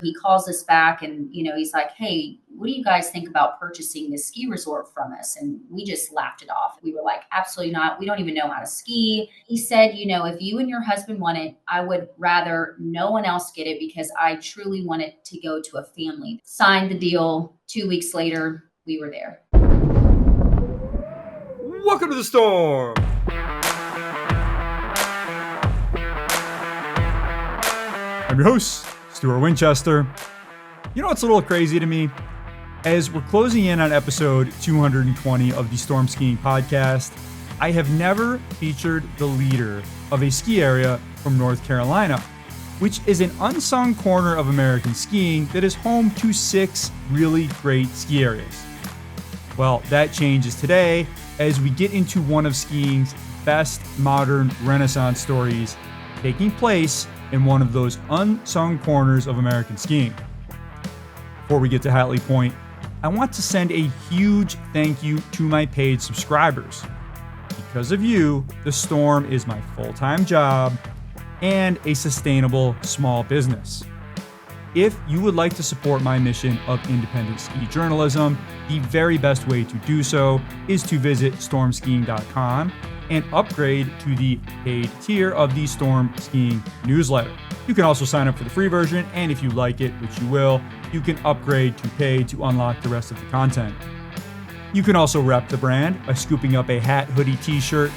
He calls us back and, he's like, hey, what do you guys think about purchasing this ski resort from us? And we just laughed it off. We were like, absolutely not. We don't even know how to ski. He said, if you and your husband want it, I would rather no one else get it because I truly want it to go to a family. Signed the deal. 2 weeks later, we were there. Welcome to the storm. I'm your host, Stuart Winchester. You know what's a little crazy to me? As we're closing in on episode 220 of the Storm Skiing Podcast, I have never featured the leader of a ski area from North Carolina, which is an unsung corner of American skiing that is home to 6 really great ski areas. Well, that changes today as we get into one of skiing's best modern Renaissance stories taking place in one of those unsung corners of American skiing. Before we get to Hatley Pointe, I want to send a huge thank you to my paid subscribers. Because of you, the Storm is my full-time job and a sustainable small business. If you would like to support my mission of independent ski journalism, the very best way to do so is to visit stormskiing.com and upgrade to the paid tier of the Storm Skiing newsletter. You can also sign up for the free version, and if you like it, which you will, you can upgrade to paid to unlock the rest of the content. You can also rep the brand by scooping up a hat, hoodie, t-shirt,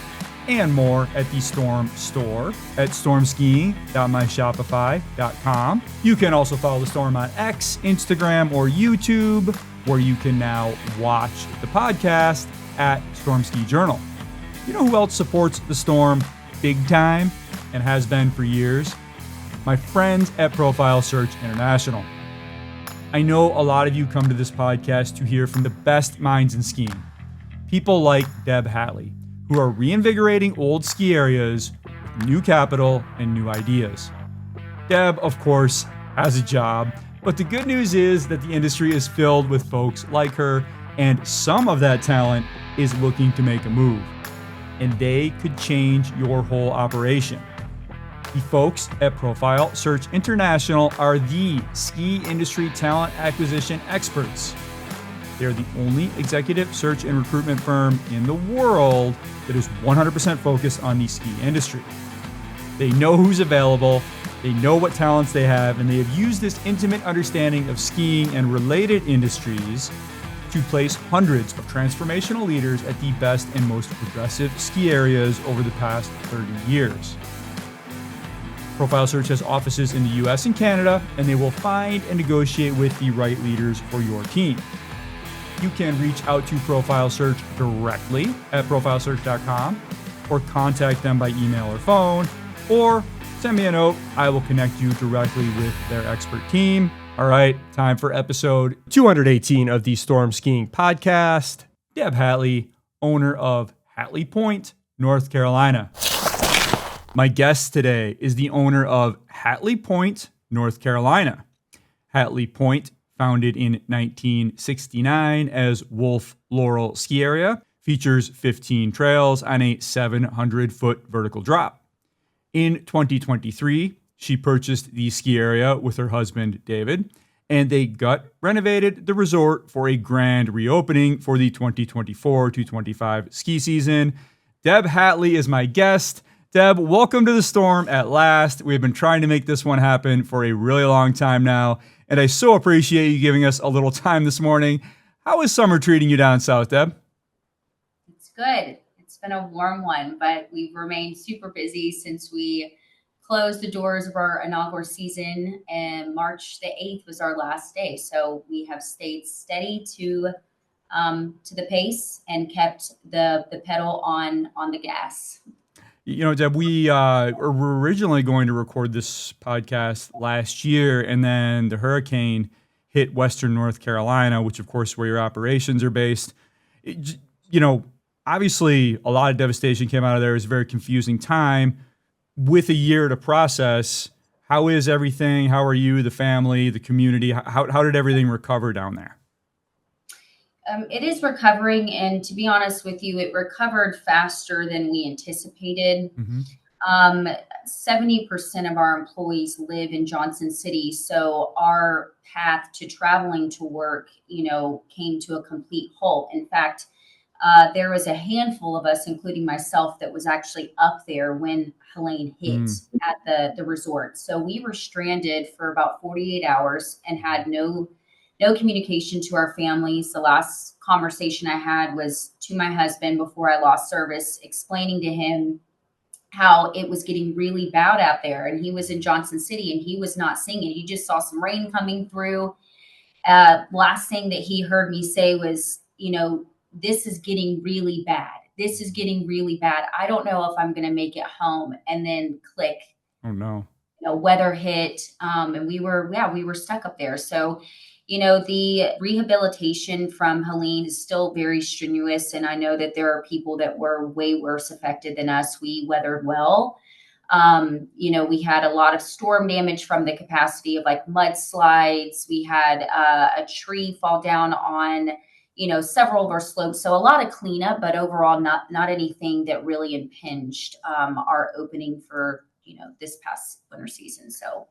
and more at the Storm store at stormskiing.myshopify.com. You can also follow the Storm on X, Instagram, or YouTube, where you can now watch the podcast at Storm Ski Journal. You know who else supports the Storm big time and has been for years? My friends at Profile Search International. I know a lot of you come to this podcast to hear from the best minds in skiing. People like Deb Hatley, who are reinvigorating old ski areas with new capital and new ideas. Deb, of course, has a job, but the good news is that the industry is filled with folks like her, and some of that talent is looking to make a move. And they could change your whole operation. The folks at Profile Search International are the ski industry talent acquisition experts. They're the only executive search and recruitment firm in the world that is 100% focused on the ski industry. They know who's available, they know what talents they have, and they have used this intimate understanding of skiing and related industries to place hundreds of transformational leaders at the best and most progressive ski areas over the past 30 years. Profile Search has offices in the US and Canada, and they will find and negotiate with the right leaders for your team. You can reach out to Profile Search directly at profilesearch.com or contact them by email or phone, or send me a note. I will connect you directly with their expert team. All right, time for episode 218 of the Storm Skiing Podcast. Deb Hatley, owner of Hatley Pointe, North Carolina. My guest today is the owner of Hatley Pointe, North Carolina. Hatley Pointe, founded in 1969 as Wolf Laurel Ski Area, features 15 trails on a 700-foot vertical drop. In 2023, she purchased the ski area with her husband, David, and they gut renovated the resort for a grand reopening for the 2024-25 ski season. Deb Hatley is my guest. Deb, welcome to the Storm at last. We've been trying to make this one happen for a really long time now, and I so appreciate you giving us a little time this morning. How is summer treating you down south, Deb? It's good. It's been a warm one, but we've remained super busy since we closed the doors of our inaugural season, and March the 8th was our last day. So we have stayed steady to the pace and kept the pedal on the gas. You know, Deb, we were originally going to record this podcast last year, and then the hurricane hit Western North Carolina, which, of course, where your operations are based. Obviously, a lot of devastation came out of there. It was a very confusing time. With a year to process, how is everything? How are you, the family, the community? How did everything recover down there? It is recovering, and to be honest with you, it recovered faster than we anticipated. Mm-hmm. Um, 70% of our employees live in Johnson City. So our path to traveling to work, came to a complete halt. In fact, there was a handful of us, including myself, that was actually up there when Helene hit Mm. at the resort. So we were stranded for about 48 hours and had no communication to our families. The last conversation I had was to my husband before I lost service, explaining to him how it was getting really bad out there. And he was in Johnson City and he was not seeing it. He just saw some rain coming through. Last thing that he heard me say was, this is getting really bad. This is getting really bad. I don't know if I'm going to make it home. And then click, Oh no. weather hit, and we were stuck up there. So, the rehabilitation from Helene is still very strenuous, and I know that there are people that were way worse affected than us. We weathered well. We had a lot of storm damage from the capacity of like mudslides. We had a tree fall down on several of our slopes, so a lot of cleanup, but overall not anything that really impinged our opening for this past winter season. So,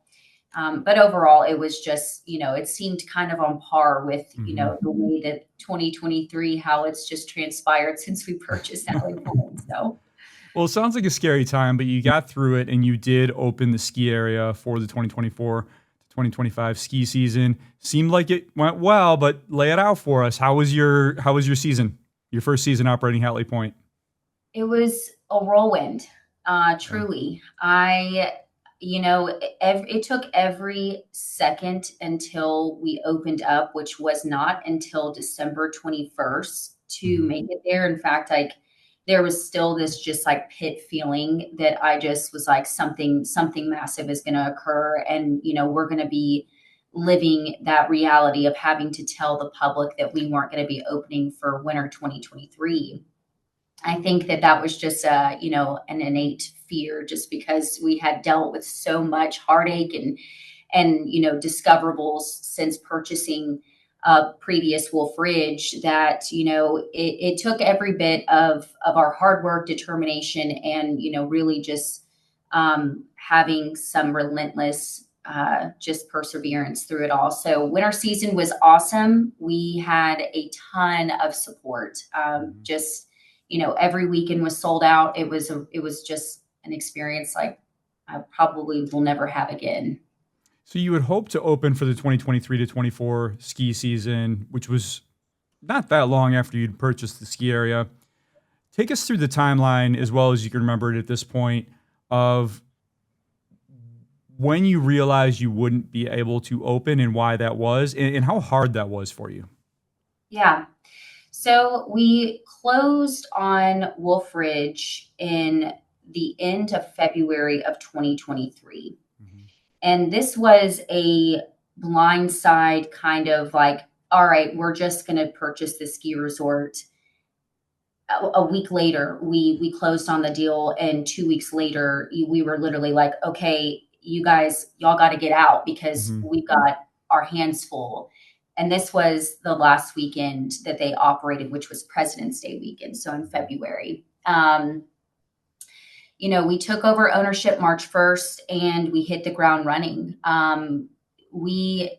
but overall, it was just, it seemed kind of on par with, the way that 2023, how it's just transpired since we purchased Hatley Pointe. So, Well, it sounds like a scary time, but you got through it and you did open the ski area for the 2024 to 2025 ski season. Seemed like it went well, but lay it out for us. How was your season? Your first season operating Hatley Pointe? it was a whirlwind, Yeah. truly. It took every second until we opened up, which was not until December 21st to Mhm. make it there. In fact, there was still this just like pit feeling that I just was like something massive is going to occur, and we're going to be living that reality of having to tell the public that we weren't going to be opening for winter 2023. I think that was just an innate fear, just because we had dealt with so much heartache and discoverables since purchasing previous Wolf Ridge, that it took every bit of our hard work, determination, and really just having some relentless just perseverance through it all. So winter season was awesome. We had a ton of support. Mhm. Just every weekend was sold out. It was just an experience like I probably will never have again. So you would hope to open for the 2023 to 24 ski season, which was not that long after you'd purchased the ski area. Take us through the timeline as well as you can remember it at this point of when you realized you wouldn't be able to open and why that was and how hard that was for you. Yeah. So we closed on Wolf Ridge in the end of February of 2023. Mhm. And this was a blindside kind of like, all right, we're just going to purchase the ski resort. A week later, we closed on the deal, and 2 weeks later, we were literally like, okay, y'all got to get out because Mhm. we've got our hands full. And this was the last weekend that they operated, which was President's Day weekend, so in February. We took over ownership March 1st, and we hit the ground running. We,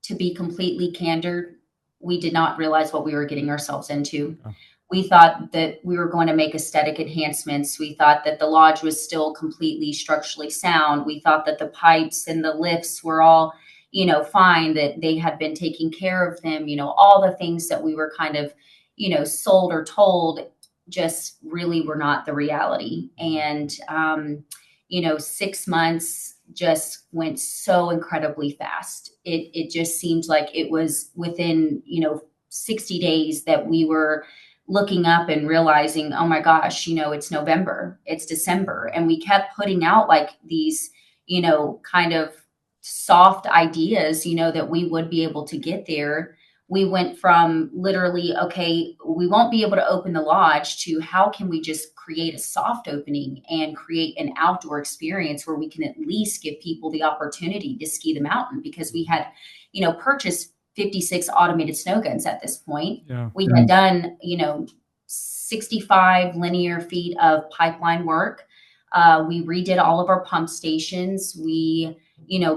to be completely candid, we did not realize what we were getting ourselves into. Oh. We thought that we were going to make aesthetic enhancements. We thought that the lodge was still completely structurally sound. We thought that the pipes and the lifts were all, fine, that they had been taking care of them, all the things that we were kind of, sold or told just really were not the reality. And, 6 months just went so incredibly fast. It just seemed like it was within, 60 days that we were looking up and realizing, oh my gosh, it's November, it's December. And we kept putting out like these, kind of soft ideas, that we would be able to get there. We went from literally, okay, we won't be able to open the lodge, to how can we just create a soft opening and create an outdoor experience where we can at least give people the opportunity to ski the mountain, because we had, purchased 56 automated snow guns at this point. Yeah. We had done, 65 linear feet of pipeline work. We redid all of our pump stations. We,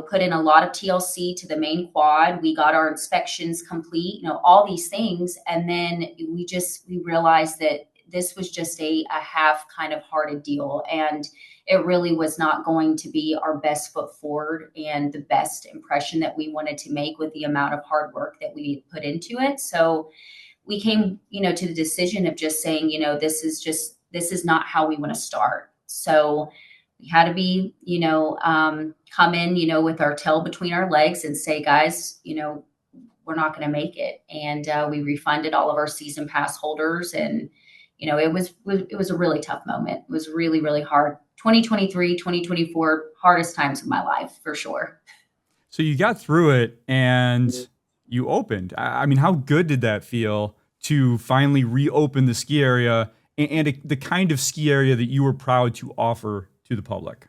put in a lot of TLC to the main quad. We got our inspections complete, all these things. And then we realized that this was just a half kind of hearted deal. And it really was not going to be our best foot forward and the best impression that we wanted to make with the amount of hard work that we put into it. So we came, to the decision of just saying, this is not how we want to start. So we had to be, come in, with our tail between our legs and say, guys, we're not going to make it. And we refunded all of our season pass holders. And, it was a really tough moment. It was really, really hard. 2023, 2024, hardest times of my life for sure. So you got through it and you opened. I mean, how good did that feel to finally reopen the ski area and the kind of ski area that you were proud to offer to the public?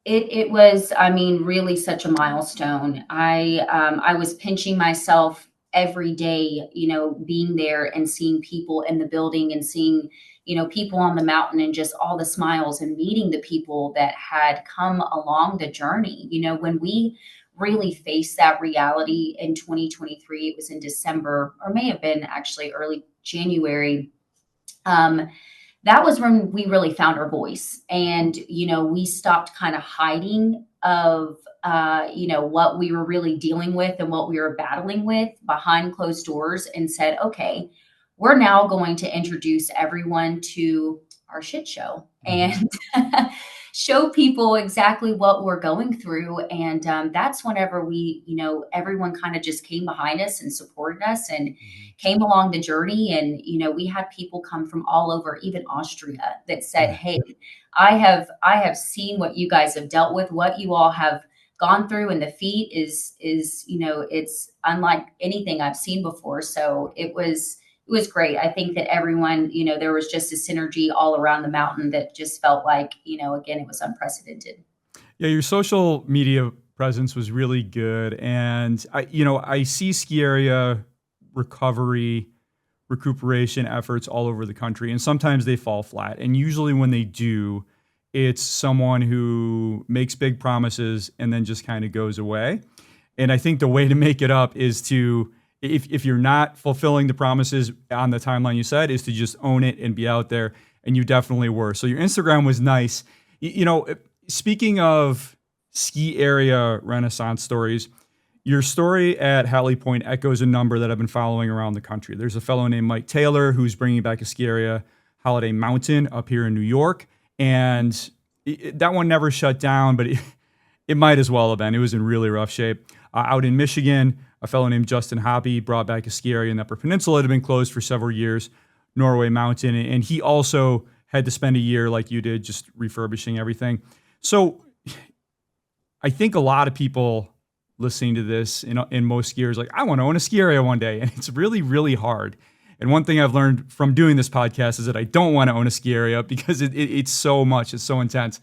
It was, really such a milestone. I was pinching myself every day, being there and seeing people in the building and seeing, people on the mountain and just all the smiles and meeting the people that had come along the journey. When we really faced that reality in 2023, it was in December, or may have been actually early January. That was when we really found our voice, and we stopped kind of hiding of what we were really dealing with and what we were battling with behind closed doors, and said, okay, we're now going to introduce everyone to our shit show and show people exactly what we're going through. And that's whenever we, everyone kind of just came behind us and supported us and came along the journey. And, we had people come from all over, even Austria, that said, hey, I have seen what you guys have dealt with, what you all have gone through, and the feat is, it's unlike anything I've seen before. So it was great. I think that everyone, there was just a synergy all around the mountain that just felt like, again, it was unprecedented. Yeah, your social media presence was really good. And I see ski area recuperation efforts all over the country, and sometimes they fall flat. And usually when they do, it's someone who makes big promises and then just kind of goes away. And I think the way to make it up is to, if you're not fulfilling the promises on the timeline you said, is to just own it and be out there. And you definitely were. So your Instagram was nice. Speaking of ski area renaissance stories, your story at Hatley Pointe echoes a number that I've been following around the country. There's a fellow named Mike Taylor who's bringing back a ski area, Holiday Mountain, up here in New York. And that one never shut down, but it might as well have been. It was in really rough shape. Out in Michigan, a fellow named Justin Hoppy brought back a ski area in the Upper Peninsula that had been closed for several years, Norway Mountain. And he also had to spend a year like you did, just refurbishing everything. So I think a lot of people listening to this in most skiers, like, I want to own a ski area one day. And it's really, really hard. And one thing I've learned from doing this podcast is that I don't want to own a ski area because it's so much, it's so intense.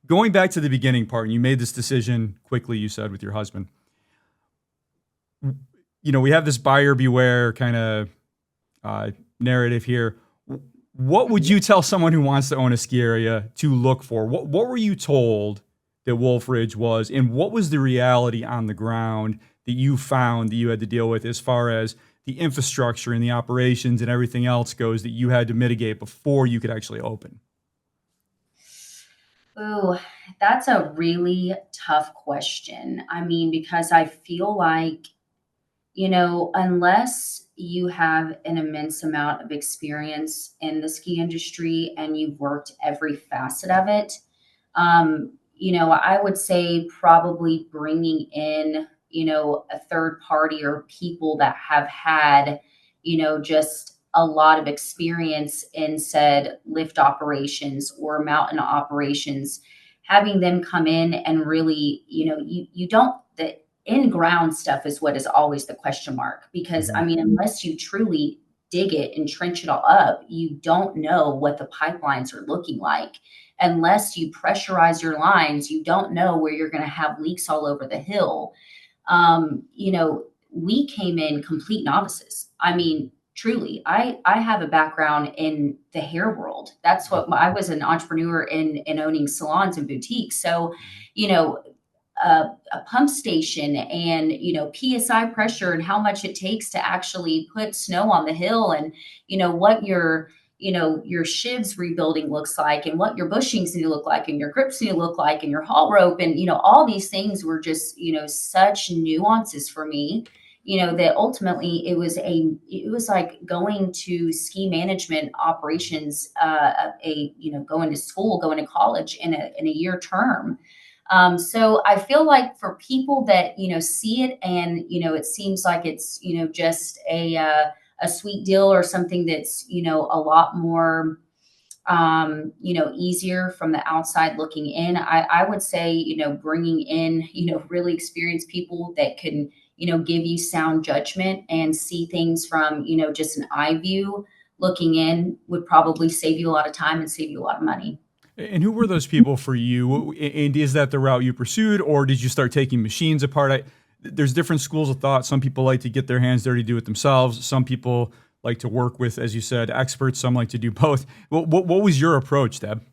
Going back to the beginning part, and you made this decision quickly, you said, with your husband. We have this buyer beware kind of narrative here. What would you tell someone who wants to own a ski area to look for? What were you told that Wolf Ridge was, and what was the reality on the ground that you found that you had to deal with as far as the infrastructure and the operations and everything else goes that you had to mitigate before you could actually open? Ooh, that's a really tough question. Because I feel like, unless you have an immense amount of experience in the ski industry and you've worked every facet of it, I would say probably bringing in, a third party or people that have had, just a lot of experience in said lift operations or mountain operations, having them come in and really, you don't, the in-ground stuff is what is always the question mark, because unless you truly dig it and trench it all up, you don't know what the pipelines are looking like. Unless you pressurize your lines, you don't know where you're going to have leaks all over the hill. We came in complete novices. truly, I have a background in the hair world. That's what I was an entrepreneur in owning salons and boutiques. So, you know, a pump station and, PSI pressure and how much it takes to actually put snow on the hill, and, what your shivs rebuilding looks like, and what your bushings need to look like, and your grips need to look like, and your haul rope. And, all these things were just, such nuances for me, that ultimately it was like going to ski management operations, going to school, going to college in a year term. So I feel like for people that, see it and, it seems like it's, just a sweet deal or something that's, a lot more, easier from the outside looking in. I would say, bringing in, really experienced people that can, give you sound judgment and see things from, just an eye view looking in would probably save you a lot of time and save you a lot of money. And who were those people for you? And is that the route you pursued, or did you start taking machines apart? There's different schools of thought. Some people like to get their hands dirty, do it themselves. Some people like to work with, as you said, experts. Some like to do both. What was your approach, Deb?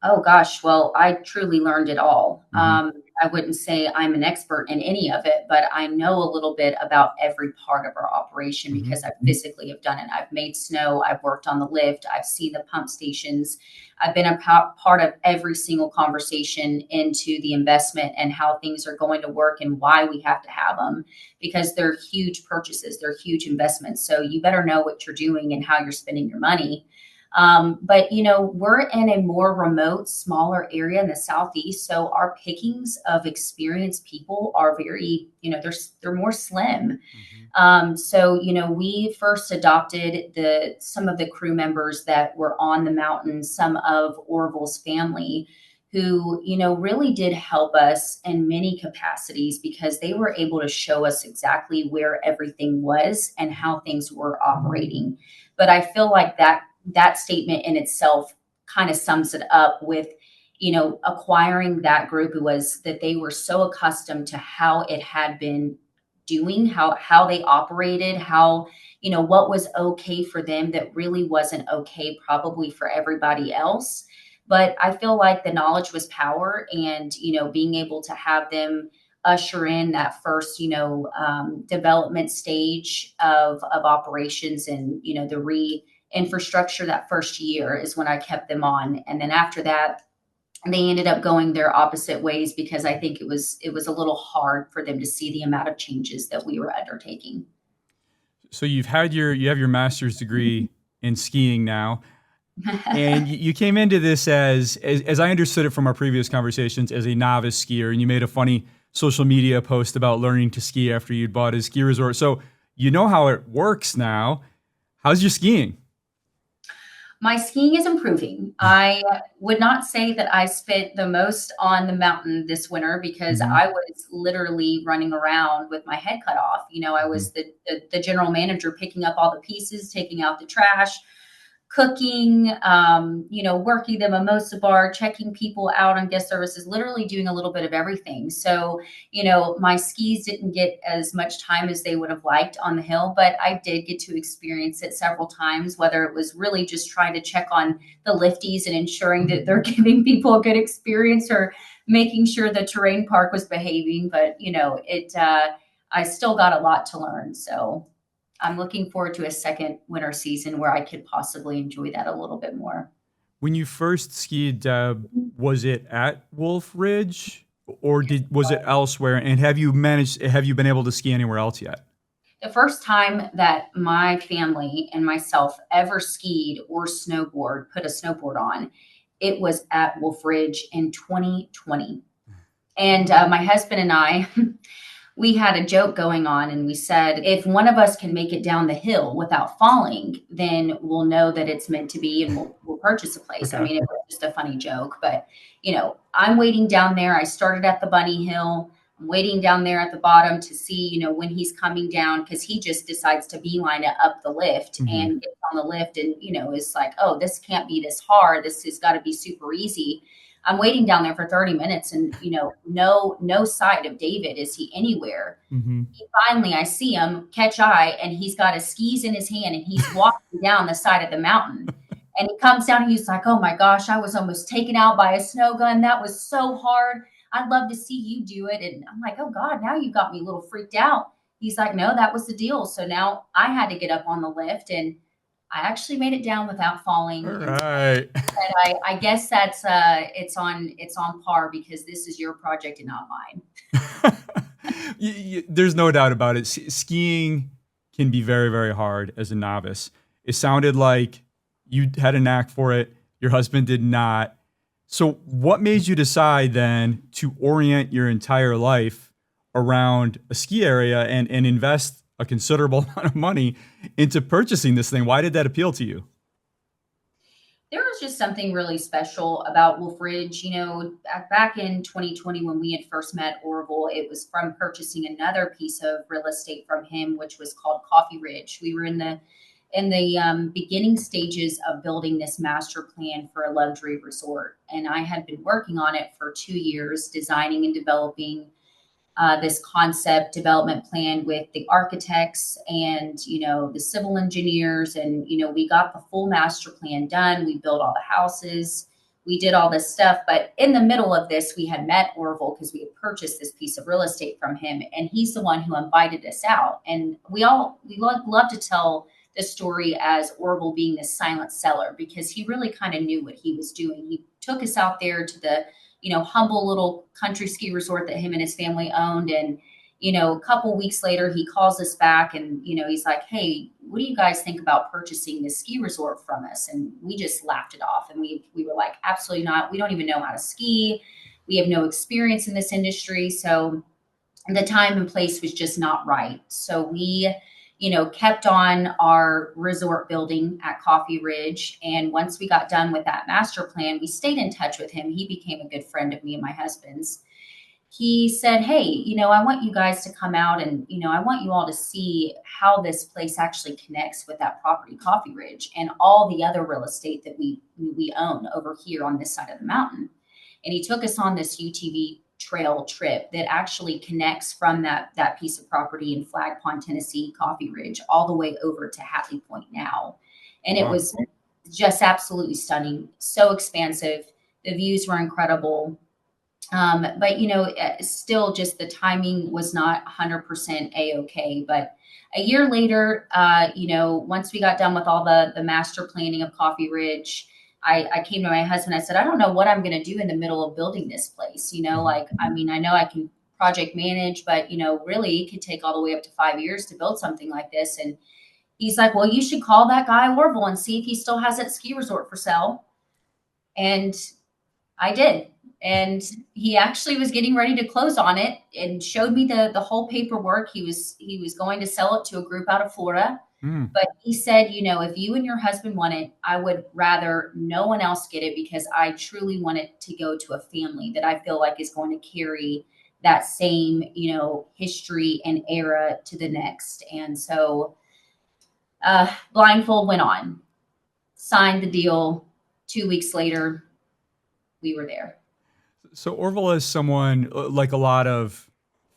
Oh gosh, well, I truly learned it all. Mm-hmm. I wouldn't say I'm an expert in any of it, but I know a little bit about every part of our operation Mm-hmm. because I physically have done it. I've made snow, I've worked on the lift, I've seen the pump stations. I've been a part of every single conversation into the investment and how things are going to work and why we have to have them, because they're huge purchases, they're huge investments. So you better know what you're doing and how you're spending your money. But we're in a more remote, smaller area in the Southeast, so our pickings of experienced people are very, they're more slim. Mm-hmm. So we first adopted some of the crew members that were on the mountain, some of Orville's family, who really did help us in many capacities because they were able to show us exactly where everything was and how things were operating. But I feel like that statement in itself kind of sums it up with, acquiring that group. Who was that they were so accustomed to how it had been doing, how they operated, how, what was okay for them that really wasn't okay probably for everybody else. But I feel like the knowledge was power, and, being able to have them usher in that first, development stage of operations and, the infrastructure that first year is when I kept them on. And then after that, they ended up going their opposite ways because I think it was a little hard for them to see the amount of changes that we were undertaking. So you have your master's degree in skiing now, and you came into this as I understood it from our previous conversations, as a novice skier, and you made a funny social media post about learning to ski after you'd bought a ski resort. So you know how it works now. How's your skiing? My skiing is improving. I would not say that I spent the most on the mountain this winter because Mm-hmm. I was literally running around with my head cut off. I Mm-hmm. was the general manager, picking up all the pieces, taking out the trash, cooking, working the mimosa bar, checking people out on guest services, literally doing a little bit of everything. So, my skis didn't get as much time as they would have liked on the hill, but I did get to experience it several times, whether it was really just trying to check on the lifties and ensuring that they're giving people a good experience, or making sure the terrain park was behaving. But, I still got a lot to learn. So I'm looking forward to a second winter season where I could possibly enjoy that a little bit more. When you first skied, Deb, was it at Wolf Ridge, or was it elsewhere? And have you been able to ski anywhere else yet? The first time that my family and myself ever skied or put a snowboard on, it was at Wolf Ridge in 2020. And my husband and I, we had a joke going on, and we said, if one of us can make it down the hill without falling, then we'll know that it's meant to be, and we'll purchase a place. I Okay. mean, it was just a funny joke, but I'm waiting down there. I started at the bunny hill. I'm waiting down there at the bottom to see, when he's coming down, because he just decides to beeline it up the lift Mm-hmm. and gets on the lift and, is like, oh, this can't be this hard. This has got to be super easy. I'm waiting down there for 30 minutes and, no sight of David. Is he anywhere? Mm-hmm. Finally, I see him catch eye, and he's got his skis in his hand and he's walking down the side of the mountain. And he comes down and he's like, oh my gosh, I was almost taken out by a snow gun. That was so hard. I'd love to see you do it. And I'm like, oh God, now you got me a little freaked out. He's like, no, that was the deal. So now I had to get up on the lift, and I actually made it down without falling. All right. And I guess that's it's on par, because this is your project and not mine. There's no doubt about it. Skiing can be very, very hard as a novice. It sounded like you had a knack for it. Your husband did not. So what made you decide then to orient your entire life around a ski area and invest a considerable amount of money into purchasing this thing? Why did that appeal to you? There was just something really special about Wolf Ridge. Back in 2020, when we had first met Orville, it was from purchasing another piece of real estate from him, which was called Coffee Ridge. We were in the beginning stages of building this master plan for a luxury resort, and I had been working on it for 2 years, designing and developing this concept development plan with the architects and, the civil engineers. And, we got the full master plan done. We built all the houses. We did all this stuff. But in the middle of this, we had met Orville because we had purchased this piece of real estate from him. And he's the one who invited us out. And we love to tell the story as Orville being this silent seller, because he really kind of knew what he was doing. He took us out there to the humble little country ski resort that him and his family owned. And, a couple weeks later, he calls us back and, he's like, hey, what do you guys think about purchasing this ski resort from us? And we just laughed it off. And we were like, absolutely not. We don't even know how to ski. We have no experience in this industry. So the time and place was just not right. So we kept on our resort building at Coffee Ridge. And once we got done with that master plan, we stayed in touch with him. He became a good friend of me and my husband's. He said, hey, I want you guys to come out and, I want you all to see how this place actually connects with that property, Coffee Ridge, and all the other real estate that we own over here on this side of the mountain. And he took us on this UTV trail trip that actually connects from that piece of property in Flag Pond, Tennessee, Coffee Ridge, all the way over to Hatley Pointe now. And it was just absolutely stunning, so expansive. The views were incredible. But still just the timing was not 100% a-okay. But a year later, once we got done with all the master planning of Coffee Ridge, I came to my husband. I said, I don't know what I'm going to do in the middle of building this place. I know I can project manage, but, really it could take all the way up to 5 years to build something like this. And he's like, well, you should call that guy Orville and see if he still has that ski resort for sale. And I did. And he actually was getting ready to close on it and showed me the whole paperwork. He was going to sell it to a group out of Florida. But he said, if you and your husband want it, I would rather no one else get it, because I truly want it to go to a family that I feel like is going to carry that same, history and era to the next. And so blindfold went on, signed the deal. 2 weeks later, we were there. So Orville is someone like a lot of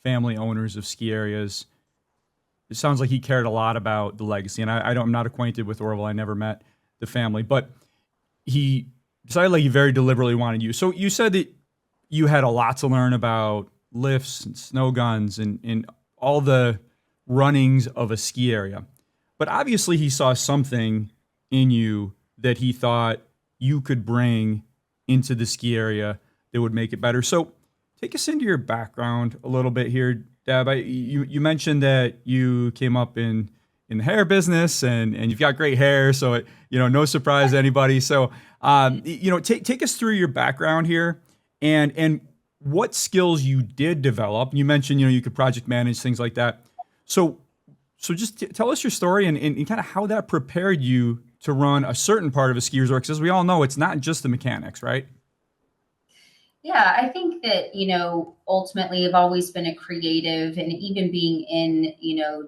family owners of ski areas. It sounds like he cared a lot about the legacy. And I'm not acquainted with Orville. I never met the family, but he decided like he very deliberately wanted you. So you said that you had a lot to learn about lifts and snow guns and all the runnings of a ski area. But obviously he saw something in you that he thought you could bring into the ski area that would make it better. So take us into your background a little bit here, Deb. You mentioned that you came up in the hair business and you've got great hair. So, no surprise to anybody. So, take us through your background here and what skills you did develop. You mentioned, you could project manage, things like that. So just tell us your story and kind of how that prepared you to run a certain part of a ski resort. Because as we all know, it's not just the mechanics, right? Yeah, I think that, ultimately I've always been a creative, and even being in,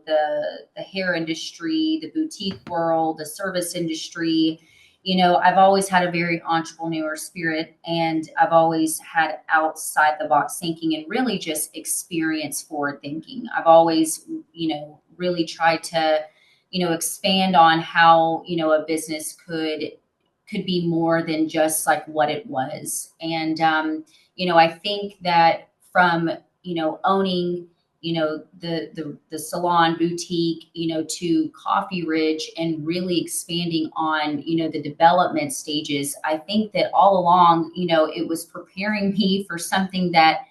the hair industry, the boutique world, the service industry, I've always had a very entrepreneur spirit, and I've always had outside the box thinking and really just experience forward thinking. I've always, really tried to, expand on how, a business could be more than just like what it was. And I think that from, owning, the salon boutique, to Coffee Ridge, and really expanding on, the development stages. I think that all along, it was preparing me for something that,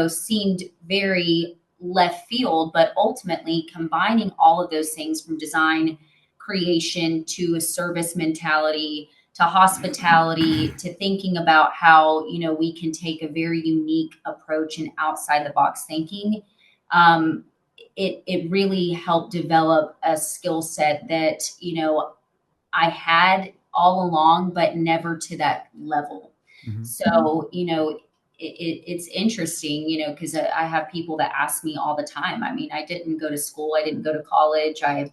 seemed very left field, but ultimately combining all of those things from design creation to a service mentality to hospitality to thinking about how, we can take a very unique approach and outside the box thinking. um, it really helped develop a skill set that, I had all along, but never to that level. Mhm. So, it's interesting, because I have people that ask me all the time. I mean, I didn't go to school, I didn't go to college. I,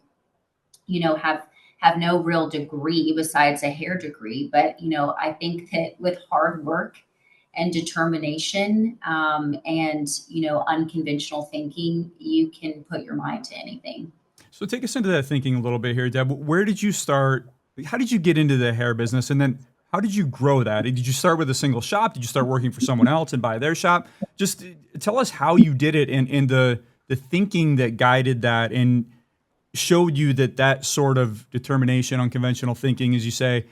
have no real degree besides a hair degree. But, I think that with hard work and determination, and, unconventional thinking, you can put your mind to anything. So take us into that thinking a little bit here, Deb. Where did you start? How did you get into the hair business? And then how did you grow that? Did you start with a single shop? Did you start working for someone else and buy their shop? Just tell us how you did it, and the thinking that guided that and showed you that that sort of determination, unconventional thinking, as you say,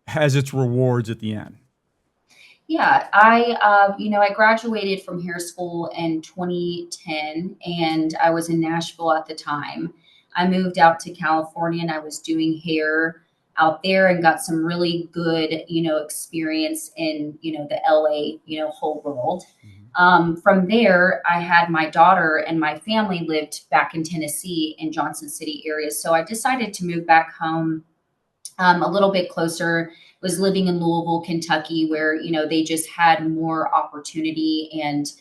has its rewards at the end. Yeah, I graduated from hair school in 2010, and I was in Nashville at the time. I moved out to California, and I was doing hair out there and got some really good, experience in, the LA, whole world. Mhm. From there, I had my daughter, and my family lived back in Tennessee in Johnson City area. So I decided to move back home, a little bit closer. Was living in Louisville, Kentucky, where, they just had more opportunity. And,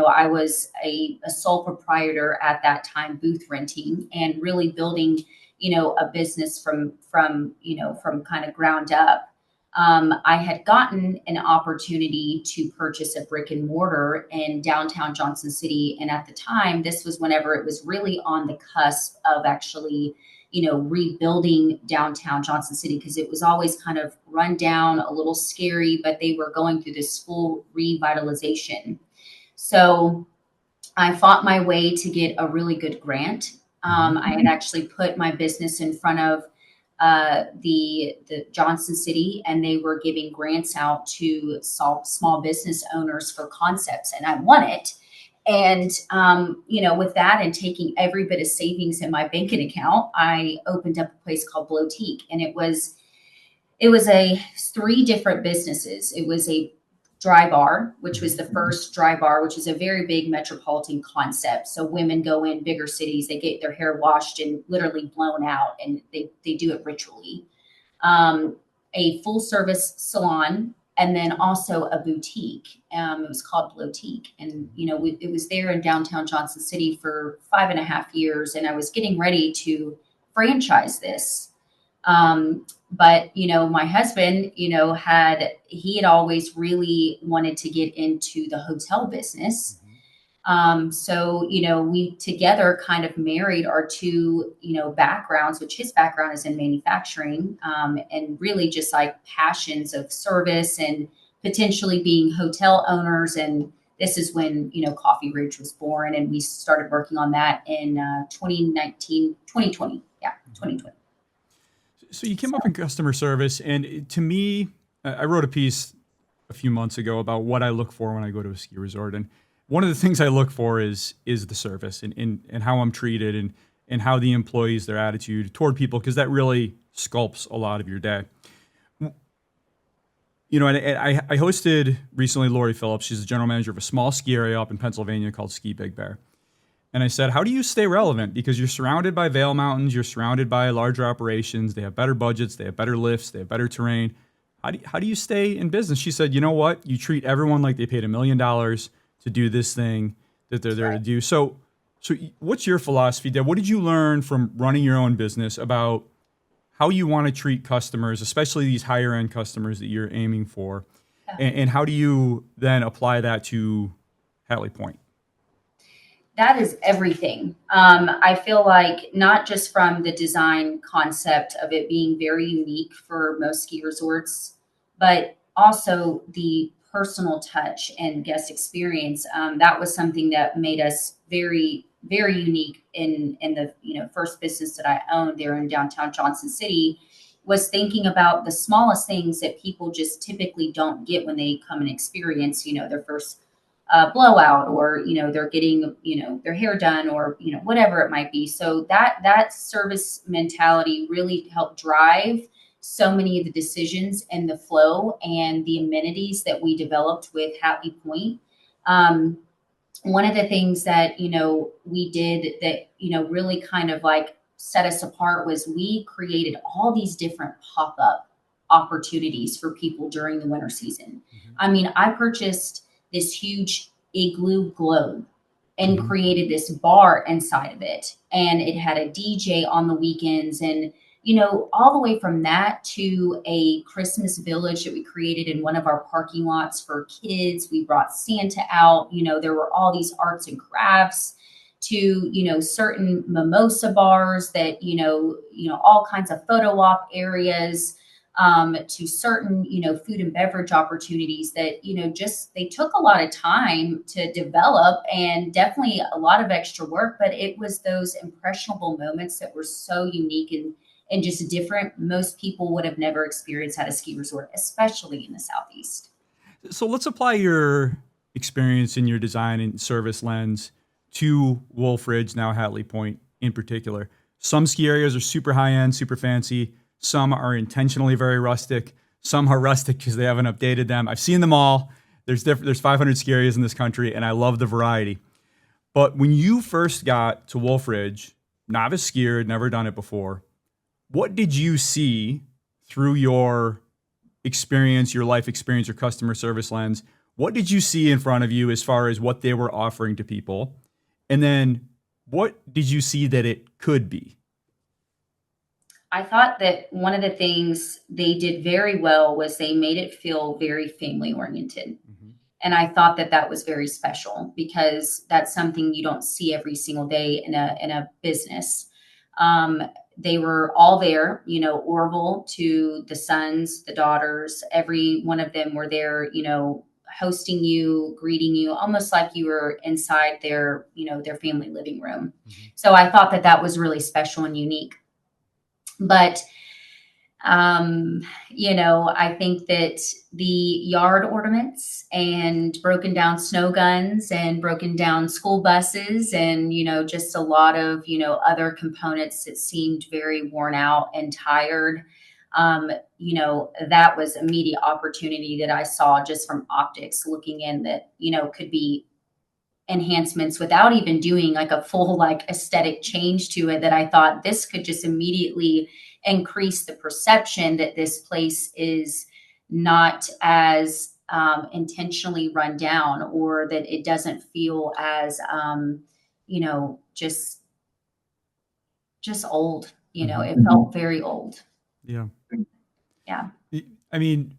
I was a sole proprietor at that time, booth renting, and really building, a business from kind of ground up. I had gotten an opportunity to purchase a brick and mortar in downtown Johnson City. And at the time, this was whenever it was really on the cusp of actually, rebuilding downtown Johnson City, because it was always kind of run down, a little scary, but they were going through this full revitalization. So I fought my way to get a really good grant. Mhm. I had actually put my business in front of the Johnson City, and they were giving grants out to small business owners for concepts, and I won it. And with that, and taking every bit of savings in my banking account, I opened up a place called Blotique, and it was a three different businesses. It was a dry bar, which was the first dry bar, which is a very big metropolitan concept. So women go in bigger cities, they get their hair washed and literally blown out, and they do it ritually. A full service salon, and then also a boutique. It was called Blotique. And, it was there in downtown Johnson City for 5.5 years. And I was getting ready to franchise this. But, my husband, he had always really wanted to get into the hotel business. Mhm. So, we together kind of married our two, backgrounds, which his background is in manufacturing, and really just like passions of service and potentially being hotel owners. And this is when, Coffee Ridge was born, and we started working on that in 2019, 2020. Yeah, 2020. So you came So, up in customer service, and to me, I wrote a piece a few months ago about what I look for when I go to a ski resort, and one of the things I look for is the service, and how I'm treated, and how the employees, their attitude toward people, because that really sculpts a lot of your day. And I hosted recently Lori Phillips. She's the general manager of a small ski area up in Pennsylvania called Ski Big Bear. And I said, how do you stay relevant? Because you're surrounded by Vail Mountains, you're surrounded by larger operations, they have better budgets, they have better lifts, they have better terrain. How do you stay in business? She said, you know what? You treat everyone like they paid $1 million to do this thing that they're there to do. So what's your philosophy, Deb? What did you learn from running your own business about how you want to treat customers, especially these higher end customers that you're aiming for. And how do you then apply that to Hatley Pointe? That is everything. I feel like not just from the design concept of it being very unique for most ski resorts, but also the personal touch and guest experience. That was something that made us very, very unique in the first business that I owned there in downtown Johnson City. Was thinking about the smallest things that people just typically don't get when they come and experience, their first blowout, or they're getting their hair done, or whatever it might be. So that service mentality really helped drive so many of the decisions and the flow and the amenities that we developed with Hatley Pointe. One of the things that we did that really kind of like set us apart was we created all these different pop-up opportunities for people during the winter season. Mm-hmm. I mean, I purchased this huge igloo globe and created this bar inside of it. And it had a DJ on the weekends, and, all the way from that to a Christmas village that we created in one of our parking lots for kids. We brought Santa out, there were all these arts and crafts to, certain mimosa bars that, all kinds of photo op areas, to certain, food and beverage opportunities that, just they took a lot of time to develop and definitely a lot of extra work, but it was those impressionable moments that were so unique and just different. Most people would have never experienced at a ski resort, especially in the Southeast. So let's apply your experience in your design and service lens to Wolf Ridge, now Hatley Pointe in particular. Some ski areas are super high end, super fancy. Some are intentionally very rustic. Some are rustic because they haven't updated them. I've seen them all. There's 500 ski areas in this country, and I love the variety. But when you first got to Wolf Ridge, novice skier, had never done it before, what did you see through your experience, your life experience, your customer service lens? What did you see in front of you as far as what they were offering to people? And then what did you see that it could be? I thought that one of the things they did very well was they made it feel very family oriented. Mm-hmm. And I thought that was very special because that's something you don't see every single day in a business. They were all there, Orville to the sons, the daughters, every one of them were there, hosting you, greeting you, almost like you were inside their family living room. Mm-hmm. So I thought that was really special and unique. But, I think that the yard ornaments and broken down snow guns and broken down school buses and, just a lot of, other components that seemed very worn out and tired. That was immediate opportunity that I saw just from optics looking in that, could be enhancements without even doing like a full aesthetic change to it, that I thought this could just immediately increase the perception that this place is not as intentionally run down, or that it doesn't feel as just old. It felt very old. Yeah. I mean,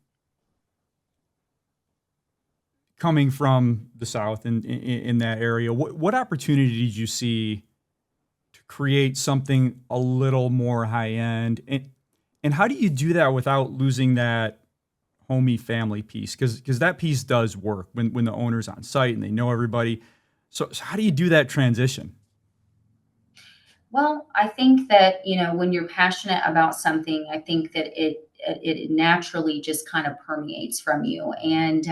coming from the South and in that area, what opportunity did you see to create something a little more high end? And how do you do that without losing that homey family piece? Because that piece does work when the owner's on site and they know everybody. So how do you do that transition? Well, I think that, when you're passionate about something, I think that it naturally just kind of permeates from you. And,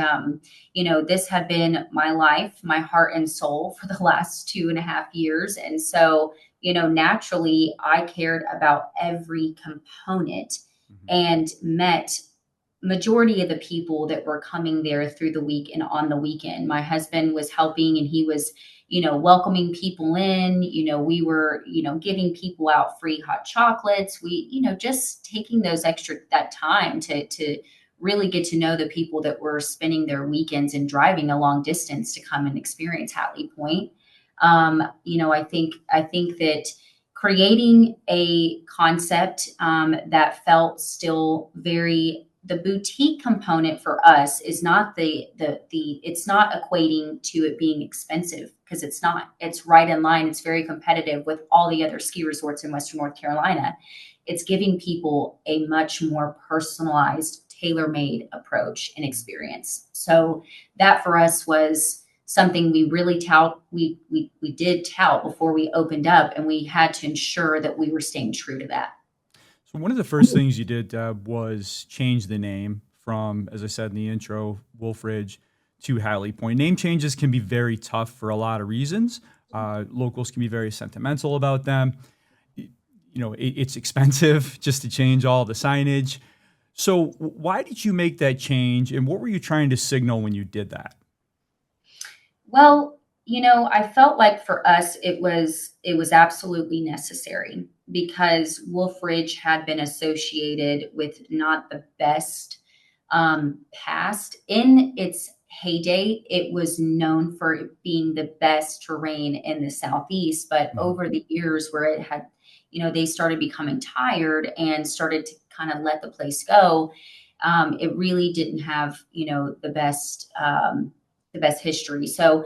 this had been my life, my heart and soul for the last 2.5 years. And so, naturally I cared about every component and met majority of the people that were coming there through the week and on the weekend. My husband was helping, and he was, welcoming people in. We were, giving people out free hot chocolates. We, just taking that time to really get to know the people that were spending their weekends and driving a long distance to come and experience Hatley Pointe. I think that creating a concept that felt still very, the boutique component for us is not it's not equating to it being expensive, because it's not. It's right in line. It's very competitive with all the other ski resorts in Western North Carolina. It's giving people a much more personalized, tailor-made approach and experience. So that for us was something we really we did tout before we opened up, and we had to ensure that we were staying true to that. So one of the first things you did, Deb, was change the name from, as I said in the intro, Wolf Ridge to Hatley Pointe. Name changes can be very tough for a lot of reasons. Locals can be very sentimental about them. It's expensive just to change all the signage. So why did you make that change, and what were you trying to signal when you did that? Well, I felt like for us, it was absolutely necessary, because Wolf Ridge had been associated with not the best past. In its heyday, it was known for being the best terrain in the Southeast, but over the years where it had, they started becoming tired and started to kind of let the place go. It really didn't have, the best history. So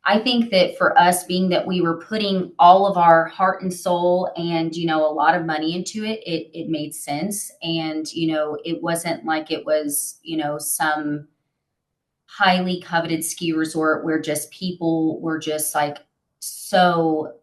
I think that for us, being that we were putting all of our heart and soul and, a lot of money into it, it made sense. And, it wasn't like it was, some highly coveted ski resort where just people were just like so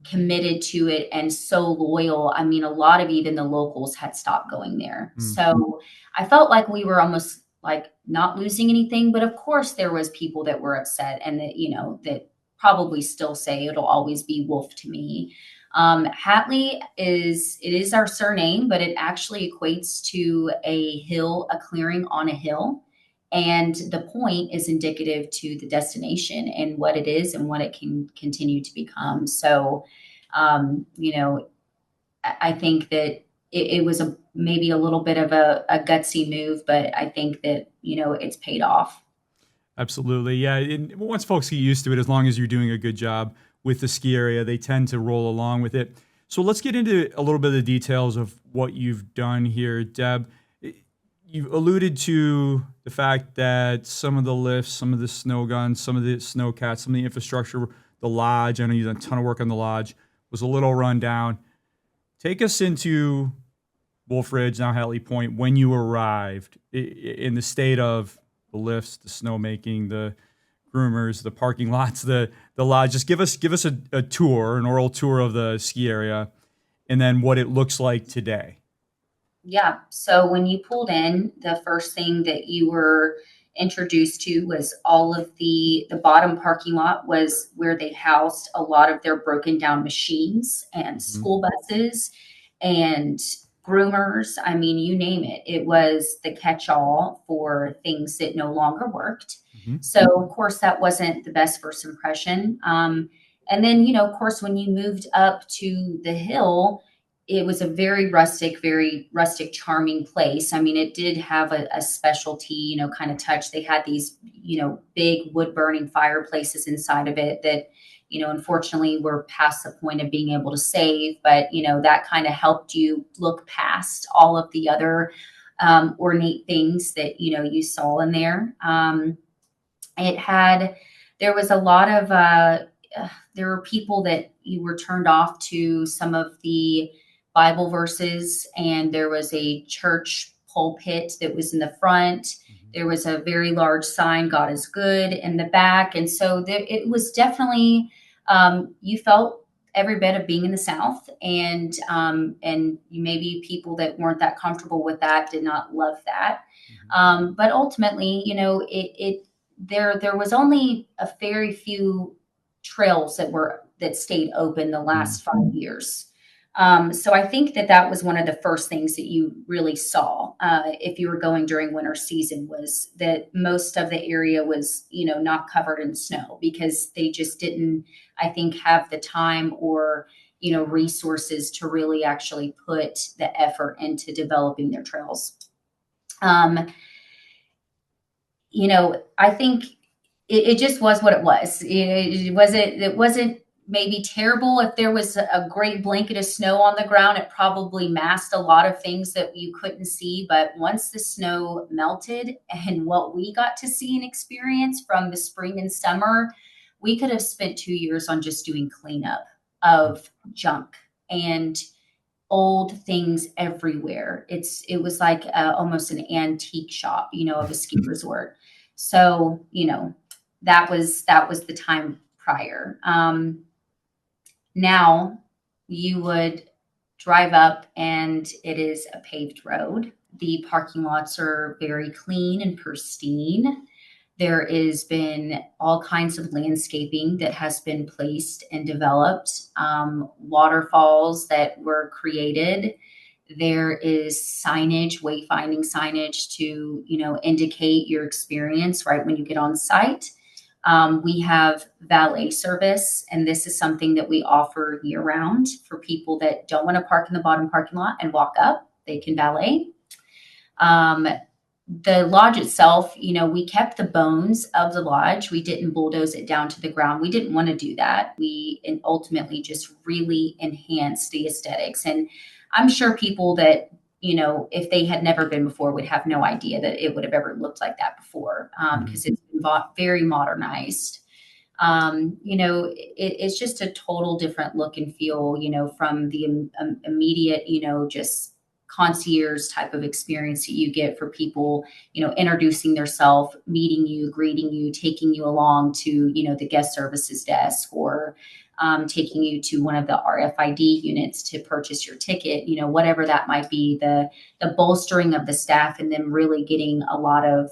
committed to it and so loyal. I mean, a lot of even the locals had stopped going there. So I felt like we were almost like not losing anything, but of course there was people that were upset, and that, that probably still say it'll always be Wolf to me. Hatley is our surname, but it actually equates to a hill, a clearing on a hill. And the point is indicative to the destination and what it is and what it can continue to become. So, I think that it was maybe a little bit of a gutsy move, but I think that, it's paid off. Absolutely. Yeah. And once folks get used to it, as long as you're doing a good job with the ski area, they tend to roll along with it. So let's get into a little bit of the details of what you've done here, Deb. You alluded to the fact that some of the lifts, some of the snow guns, some of the snowcats, some of the infrastructure, the lodge, I know you've done a ton of work on the lodge, was a little run down. Take us into Wolf Ridge, now Hatley Pointe, when you arrived, in the state of the lifts, the snowmaking, the groomers, the parking lots, the lodge. Just give us a tour, an oral tour of the ski area, and then what it looks like today. Yeah. So when you pulled in, the first thing that you were introduced to was all of the bottom parking lot was where they housed a lot of their broken down machines and school buses and groomers. I mean, you name it. It was the catch-all for things that no longer worked. So of course that wasn't the best first impression. And then, of course, when you moved up to the hill, it was a very rustic, charming place. I mean, it did have a specialty, kind of touch. They had these, big wood burning fireplaces inside of it that, unfortunately were past the point of being able to save. But, that kind of helped you look past all of the other ornate things that, you saw in there. There was a lot of, there were people that you were turned off to some of the Bible verses, and there was a church pulpit that was in the front. There was a very large sign, God is good, in the back. And so it was definitely, you felt every bit of being in the South, and maybe people that weren't that comfortable with that did not love that. But ultimately, there was only a very few trails that stayed open the last 5 years. So I think that was one of the first things that you really saw if you were going during winter season, was that most of the area was, not covered in snow, because they just didn't, I think, have the time or, resources to really actually put the effort into developing their trails. I think it just was what it was. It wasn't maybe terrible. If there was a great blanket of snow on the ground, it probably masked a lot of things that you couldn't see. But once the snow melted and what we got to see and experience from the spring and summer, we could have spent 2 years on just doing cleanup of junk and old things everywhere. It was like almost an antique shop, of a ski resort. So, that was the time prior. Now you would drive up and it is a paved road. The parking lots are very clean and pristine. There has been all kinds of landscaping that has been placed and developed, waterfalls that were created. There is signage, wayfinding signage to, indicate your experience right when you get on site. We have valet service, and this is something that we offer year round for people that don't want to park in the bottom parking lot and walk up. They can valet. The lodge itself, we kept the bones of the lodge. We didn't bulldoze it down to the ground. We didn't want to do that. We ultimately just really enhanced the aesthetics. And I'm sure people that, if they had never been before would have no idea that it would have ever looked like that before, because it's been very modernized. It's just a total different look and feel, from the immediate, just concierge type of experience that you get for people, introducing themselves, meeting you, greeting you, taking you along to, the guest services desk, or taking you to one of the RFID units to purchase your ticket, whatever that might be, the bolstering of the staff, and then really getting a lot of,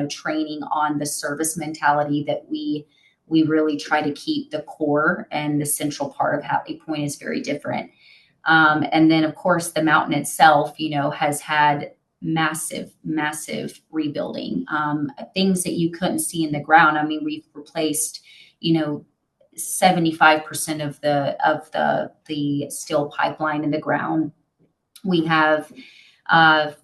training on the service mentality that we really try to keep the core and the central part of Hatley Pointe is very different. And then, of course, the mountain itself, has had massive rebuilding, things that you couldn't see in the ground. I mean, we've replaced, 75% of the steel pipeline in the ground. We have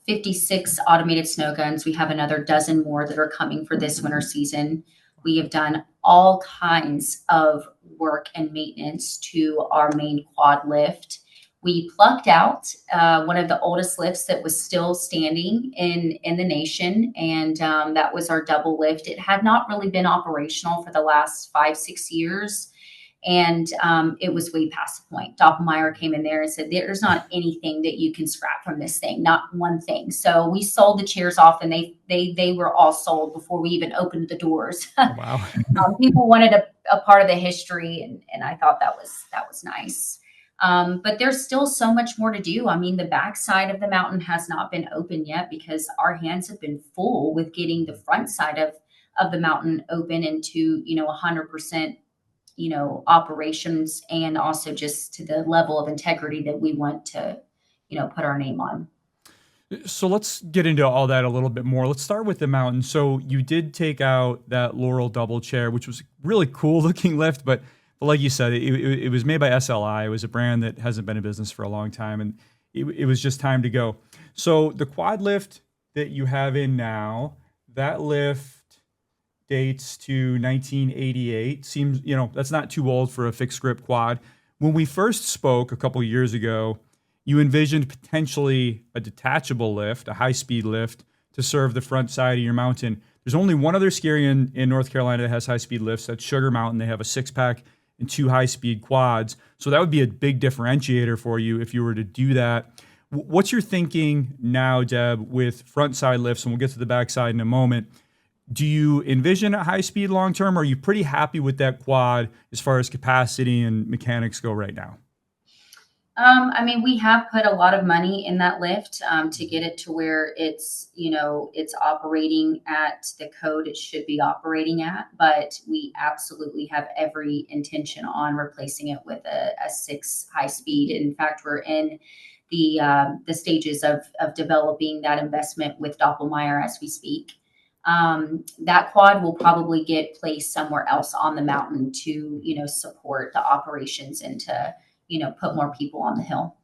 56 automated snow guns. We have another dozen more that are coming for this winter season. We have done all kinds of work and maintenance to our main quad lift. We plucked out one of the oldest lifts that was still standing in the nation, and that was our double lift. It had not really been operational for the last 5-6 years, and it was way past the point. Doppelmayr came in there and said, "There's not anything that you can scrap from this thing, not one thing." So we sold the chairs off, and they were all sold before we even opened the doors. Wow. People wanted a part of the history, and I thought that was nice. But there's still so much more to do. I mean, the backside of the mountain has not been open yet because our hands have been full with getting the front side of the mountain open into, 100%, operations, and also just to the level of integrity that we want to, put our name on. So let's get into all that a little bit more. Let's start with the mountain. So you did take out that Laurel double chair, which was a really cool looking lift, but like you said, it was made by SLI. It was a brand that hasn't been in business for a long time, and it was just time to go. So the quad lift that you have in now, that lift dates to 1988. Seems, that's not too old for a fixed grip quad. When we first spoke a couple of years ago, you envisioned potentially a detachable lift, a high-speed lift, to serve the front side of your mountain. There's only one other ski area in North Carolina that has high-speed lifts. That's Sugar Mountain. They have a 6-pack and 2 high-speed quads. So that would be a big differentiator for you if you were to do that. What's your thinking now, Deb, with front side lifts? And we'll get to the back side in a moment. Do you envision a high-speed long-term, or are you pretty happy with that quad as far as capacity and mechanics go right now? I mean, we have put a lot of money in that lift to get it to where it's operating at the code it should be operating at. But we absolutely have every intention on replacing it with a 6 high speed. In fact, we're in the stages of developing that investment with Doppelmayr as we speak. That quad will probably get placed somewhere else on the mountain to, support the operations and to, put more people on the hill.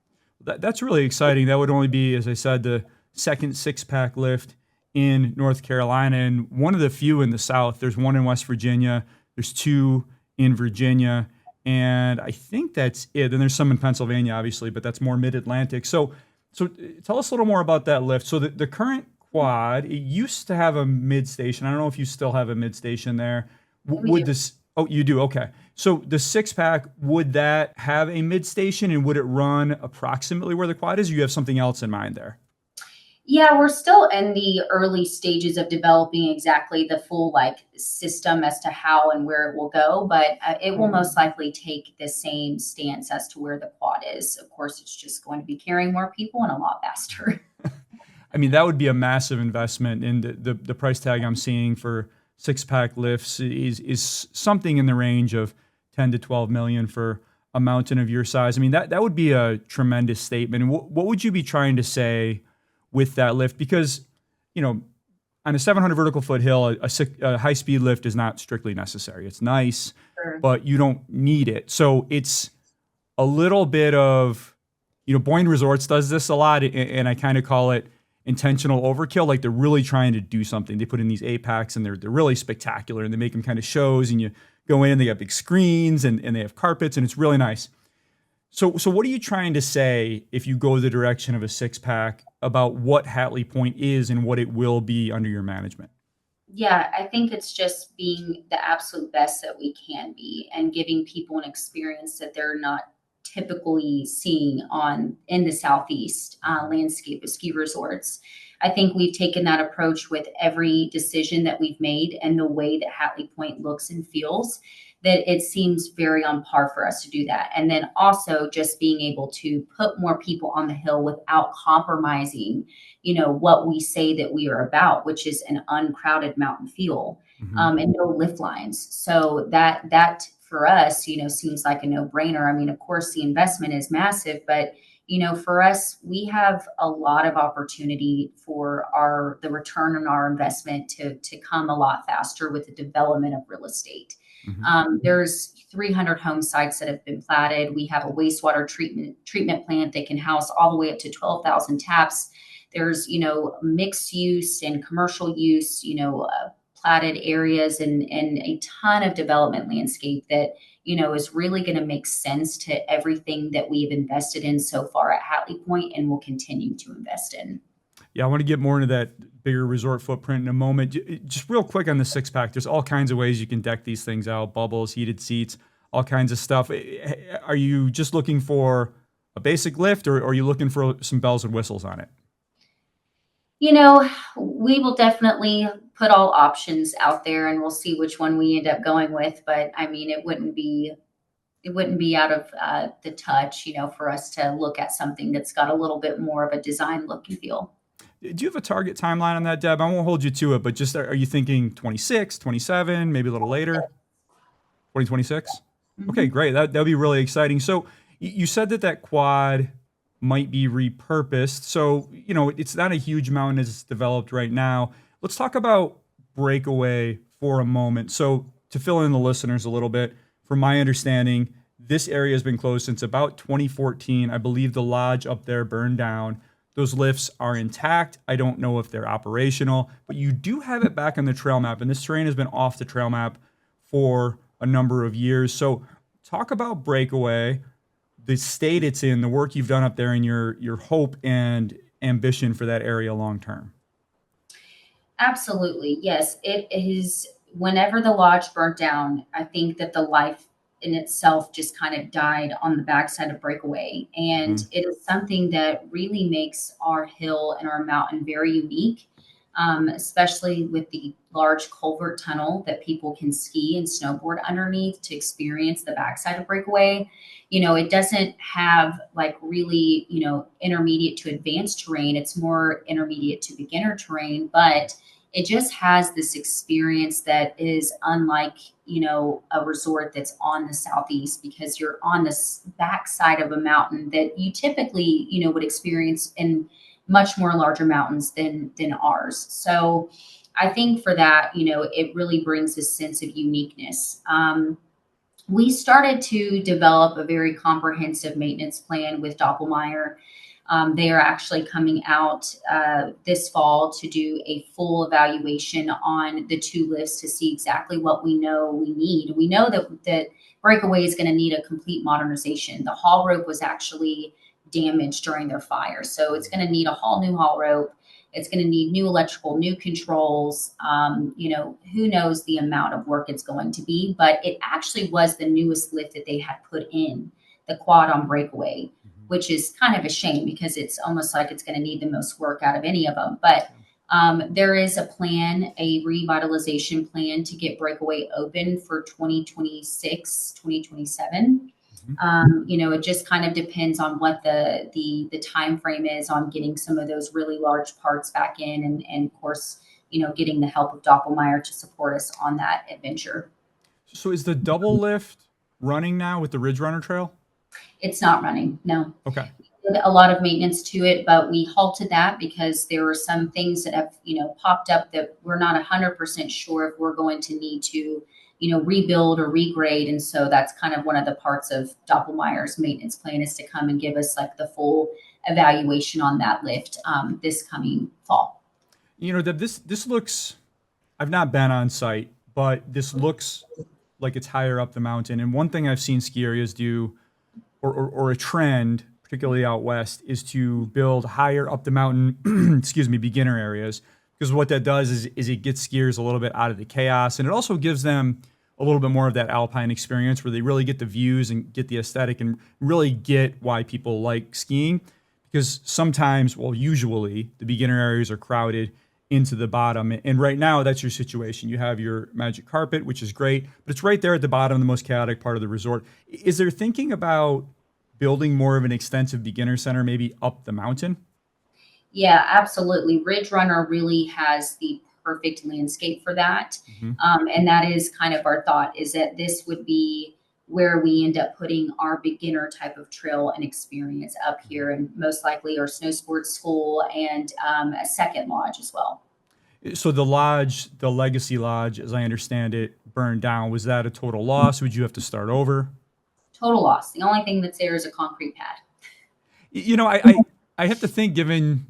That's really exciting. That would only be, as I said, the second 6-pack lift in North Carolina, and one of the few in the South. There's one in West Virginia. There's 2 in Virginia. and I think that's it. Then there's some in Pennsylvania, obviously, but that's more mid-Atlantic. So tell us a little more about that lift. So the current quad, it used to have a mid station. I don't know if you still have a mid station there. We do. Would this? Oh, you do. Okay. So the six pack, would that have a mid station, and would it run approximately where the quad is? Or you have something else in mind there? Yeah, we're still in the early stages of developing exactly the full like system as to how and where it will go, but it will most likely take the same stance as to where the quad is. Of course, it's just going to be carrying more people and a lot faster. I mean, that would be a massive investment, and the price tag I'm seeing for six pack lifts is something in the range of 10 to 12 million for a mountain of your size. I mean, that would be a tremendous statement. And what would you be trying to say with that lift? Because, on a 700 vertical foot hill, a high speed lift is not strictly necessary. It's nice, Sure. but you don't need it. So it's a little bit of, Boyne Resorts does this a lot, and I kind of call it intentional overkill. Like, they're really trying to do something. They put in these 8-packs, and they're really spectacular, and they make them kind of shows, and you go in, they got big screens, and they have carpets, and it's really nice. So what are you trying to say if you go the direction of a 6-pack about what Hatley Pointe is and what it will be under your management? Yeah, I think it's just being the absolute best that we can be and giving people an experience that they're not typically seeing on in the Southeast landscape of ski resorts. I think we've taken that approach with every decision that we've made and the way that Hatley Pointe looks and feels, that it seems very on par for us to do that. And then also just being able to put more people on the hill without compromising, what we say that we are about, which is an uncrowded mountain feel, Mm-hmm. and no lift lines. So that for us, seems like a no brainer. I mean, of course, the investment is massive, but for us, we have a lot of opportunity for the return on our investment to come a lot faster with the development of real estate. Mm-hmm. There's 300 home sites that have been platted. We have a wastewater treatment plant that can house all the way up to 12,000 taps. There's, mixed use and commercial use, platted areas and a ton of development landscape that, is really going to make sense to everything that we've invested in so far at Hatley Pointe and will continue to invest in. Yeah, I want to get more into that bigger resort footprint in a moment. Just real quick on the 6-pack, there's all kinds of ways you can deck these things out: bubbles, heated seats, all kinds of stuff. Are you just looking for a basic lift, or are you looking for some bells and whistles on it? We will definitely put all options out there and we'll see which one we end up going with. But I mean, it wouldn't be out of the touch, for us to look at something that's got a little bit more of a design look and feel. Do you have a target timeline on that, Deb? I won't hold you to it, but just are you thinking 26, 27, maybe a little later? 2026? Okay, Mhm. great. That'll be really exciting. So you said that quad might be repurposed. So, it's not a huge mountain as it's developed right now. Let's talk about Breakaway for a moment. So to fill in the listeners a little bit, from my understanding, this area has been closed since about 2014. I believe the lodge up there burned down. Those lifts are intact. I don't know if they're operational, but you do have it back on the trail map, and this terrain has been off the trail map for a number of years. So talk about Breakaway, the state it's in, the work you've done up there, and your hope and ambition for that area long term. Absolutely. Yes. It is. Whenever the lodge burnt down, I think that the life in itself just kind of died on the backside of Breakaway. And Mm-hmm. it is something that really makes our hill and our mountain very unique, especially with the large culvert tunnel that people can ski and snowboard underneath to experience the backside of Breakaway. It doesn't have like really, intermediate to advanced terrain. It's more intermediate to beginner terrain, but it just has this experience that is unlike, a resort that's on the Southeast, because you're on this backside of a mountain that you typically, would experience in much more larger mountains than ours. So I think for that, it really brings a sense of uniqueness. We started to develop a very comprehensive maintenance plan with Doppelmayr. They are actually coming out this fall to do a full evaluation on the two lifts to see exactly what we know we need. We know that Breakaway is going to need a complete modernization. The haul rope was actually damaged during their fire. So it's going to need a new haul rope. It's going to need new electrical, new controls. Who knows the amount of work it's going to be, but it actually was the newest lift that they had put in, the quad on Breakaway, which is kind of a shame because it's almost like it's going to need the most work out of any of them. But there is a plan, a revitalization plan to get Breakaway open for 2026, 2027. It just kind of depends on what the time frame is on getting some of those really large parts back in, and of course, getting the help of Doppelmayr to support us on that adventure. So is the double lift running now with the Ridge Runner Trail? It's not running, no. Okay. A lot of maintenance to it, but we halted that because there were some things that have, popped up that we're not 100% sure if we're going to need to, rebuild or regrade. And so that's kind of one of the parts of Doppelmayr's maintenance plan, is to come and give us like the full evaluation on that lift this coming fall. Deb, this looks, I've not been on site, but this looks like it's higher up the mountain. And one thing I've seen ski areas do, or a trend, particularly out west, is to build higher up the mountain, beginner areas. Because what that does is it gets skiers a little bit out of the chaos, and it also gives them a little bit more of that alpine experience where they really get the views and get the aesthetic and really get why people like skiing. Because sometimes, usually, the beginner areas are crowded into the bottom. And right now, that's your situation. You have your magic carpet, which is great, but it's right there at the bottom, the most chaotic part of the resort. Is there thinking about building more of an extensive beginner center, maybe up the mountain? Yeah, absolutely. Ridge Runner really has the perfect landscape for that. And that is kind of our thought, is that this would be where we end up putting our beginner type of trail and experience up here, and most likely our snow sports school and a second lodge as well. So the lodge, the Legacy Lodge, as I understand it, burned down. Was that a total loss? Would you have to start over? Total loss. The only thing that's there is a concrete pad. I have to think, given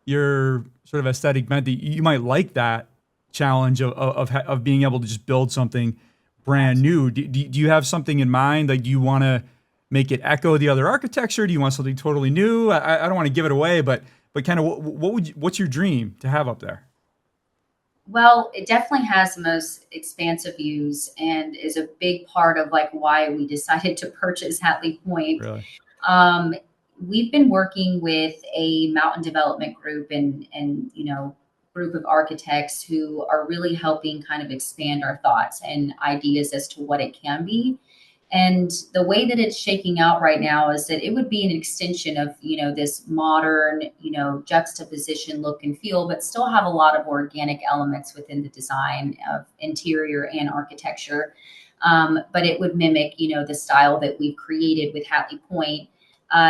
your sort of aesthetic bent, that you might like that challenge of being able to just build something brand new. Do you have something in mind? Like, do you want to make it echo the other architecture? Do you want something totally new? I don't want to give it away, but kind of what's your dream to have up there? Well, it definitely has the most expansive views and is a big part of like why we decided to purchase Hatley Pointe. Really? We've been working with a mountain development group and group of architects who are really helping kind of expand our thoughts and ideas as to what it can be. And the way that it's shaking out right now is that it would be an extension of, this modern, juxtaposition look and feel, but still have a lot of organic elements within the design of interior and architecture. But it would mimic, the style that we've created with Hatley Pointe.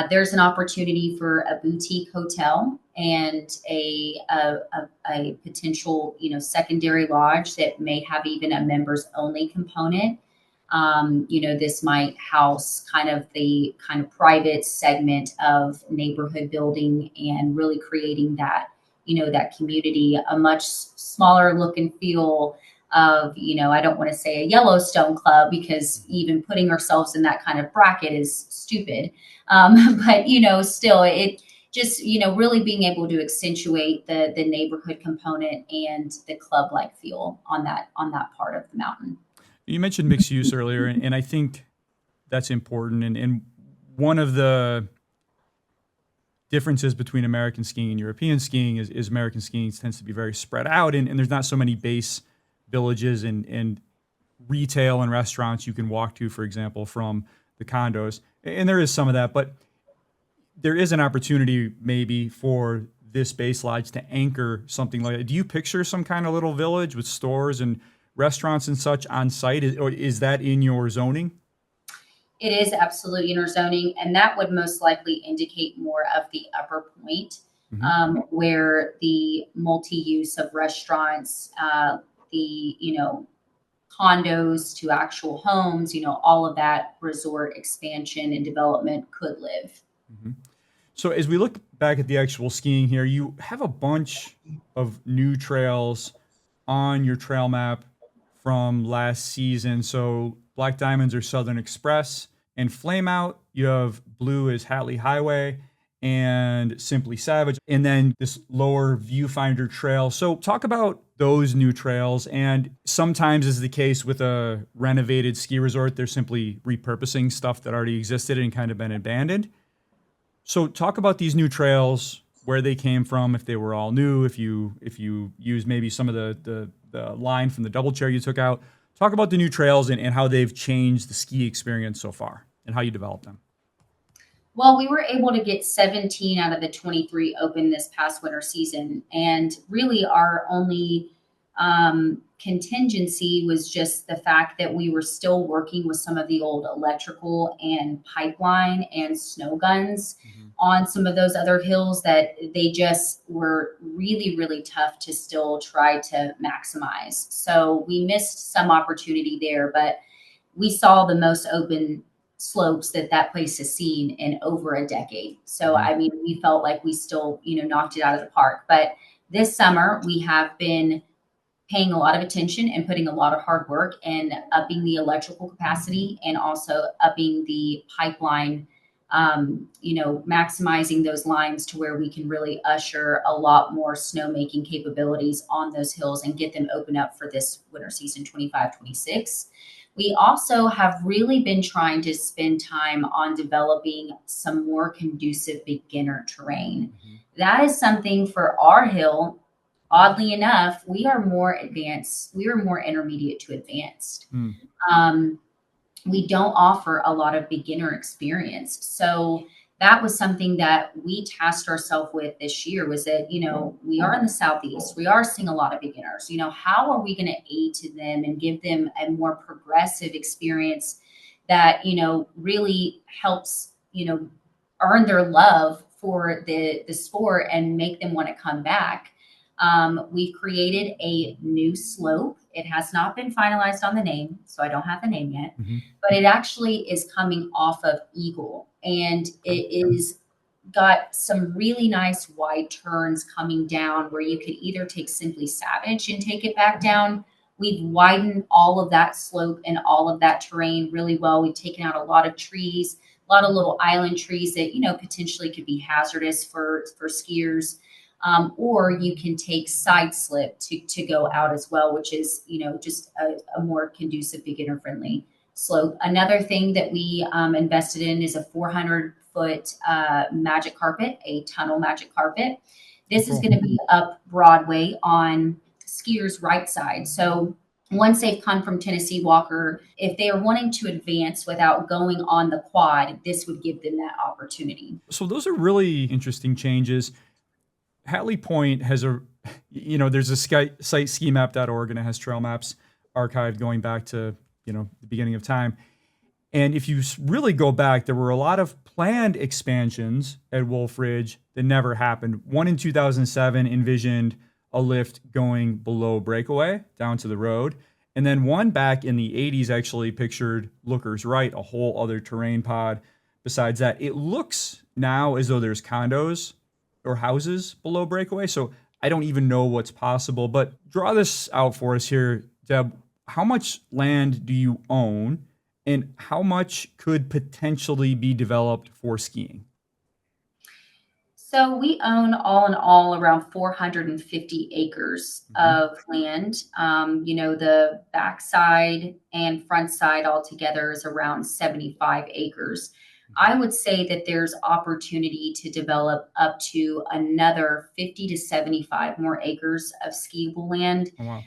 There's an opportunity for a boutique hotel and a potential, secondary lodge that may have even a members only component. This might house kind of the private segment of neighborhood building and really creating that, that community, a much smaller look and feel of, I don't want to say a Yellowstone club, because even putting ourselves in that kind of bracket is stupid. But, still it just, really being able to accentuate the neighborhood component and the club-like feel on that part of the mountain. You mentioned mixed use earlier, and I think that's important. And one of the differences between American skiing and European skiing is American skiing tends to be very spread out, and there's not so many base villages and retail and restaurants you can walk to, for example, from the condos. And there is some of that, but there is an opportunity maybe for this base lodge to anchor something like that. Do you picture some kind of little village with stores and restaurants and such on site, or is that in your zoning? It is absolutely in our zoning, and that would most likely indicate more of the upper point, where the multi-use of restaurants, the condos to actual homes, all of that resort expansion and development could live. So as we look back at the actual skiing here, you have a bunch of new trails on your trail map from last season. So Black Diamonds are Southern Express and Flame Out. You have blue is Hatley Highway and Simply Savage. And then this lower viewfinder trail. So talk about those new trails. And sometimes is the case with a renovated ski resort, they're simply repurposing stuff that already existed and kind of been abandoned. So talk about these new trails, where they came from, if they were all new, if you use maybe some of the line from the double chair you took out. Talk about the new trails and how they've changed the ski experience so far and how you developed them. Well, we were able to get 17 out of the 23 open this past winter season. And really, our only contingency was just the fact that we were still working with some of the old electrical and pipeline and snow guns on some of those other hills that they just were really, really tough to still try to maximize. So we missed some opportunity there, but we saw the most open slopes that place has seen in over a decade. So, I mean, we felt like we still, knocked it out of the park. But this summer, we have been paying a lot of attention and putting a lot of hard work and upping the electrical capacity and also upping the pipeline, maximizing those lines to where we can really usher a lot more snowmaking capabilities on those hills and get them open up for this winter season 25-26. We also have really been trying to spend time on developing some more conducive beginner terrain. That is something for our hill. Oddly enough, we are more advanced. We are more intermediate to advanced. We don't offer a lot of beginner experience. So that was something that we tasked ourselves with this year was that, we are in the Southeast. We are seeing a lot of beginners. How are we going to aid to them and give them a more progressive experience that, really helps, earn their love for the sport and make them want to come back. We've created a new slope. It has not been finalized on the name, so I don't have the name yet, but it actually is coming off of Eagle, and it is got some really nice wide turns coming down where you could either take Simply Savage and take it back down. We've widened all of that slope and all of that terrain really well. We've taken out a lot of trees, a lot of little island trees that, potentially could be hazardous for skiers. Or you can take side slip to go out as well, which is, just a more conducive beginner friendly slope. Another thing that we invested in is a 400-foot magic carpet, a tunnel magic carpet. This is going to be up Broadway on skiers' right side. So once they've come from Tennessee Walker, if they are wanting to advance without going on the quad, this would give them that opportunity. So those are really interesting changes. Hatley Pointe has there's a site skimap.org, and it has trail maps archived going back to, the beginning of time. And if you really go back, there were a lot of planned expansions at Wolf Ridge that never happened. One in 2007 envisioned a lift going below Breakaway down to the road. And then one back in the 80s actually pictured Looker's Right, a whole other terrain pod. Besides that, it looks now as though there's condos or houses below Breakaway. So I don't even know what's possible, but draw this out for us here, Deb. How much land do you own and how much could potentially be developed for skiing? So we own all in all around 450 acres of land. The backside and front side altogether is around 75 acres. I would say that there's opportunity to develop up to another 50 to 75 more acres of skiable land. Oh, wow.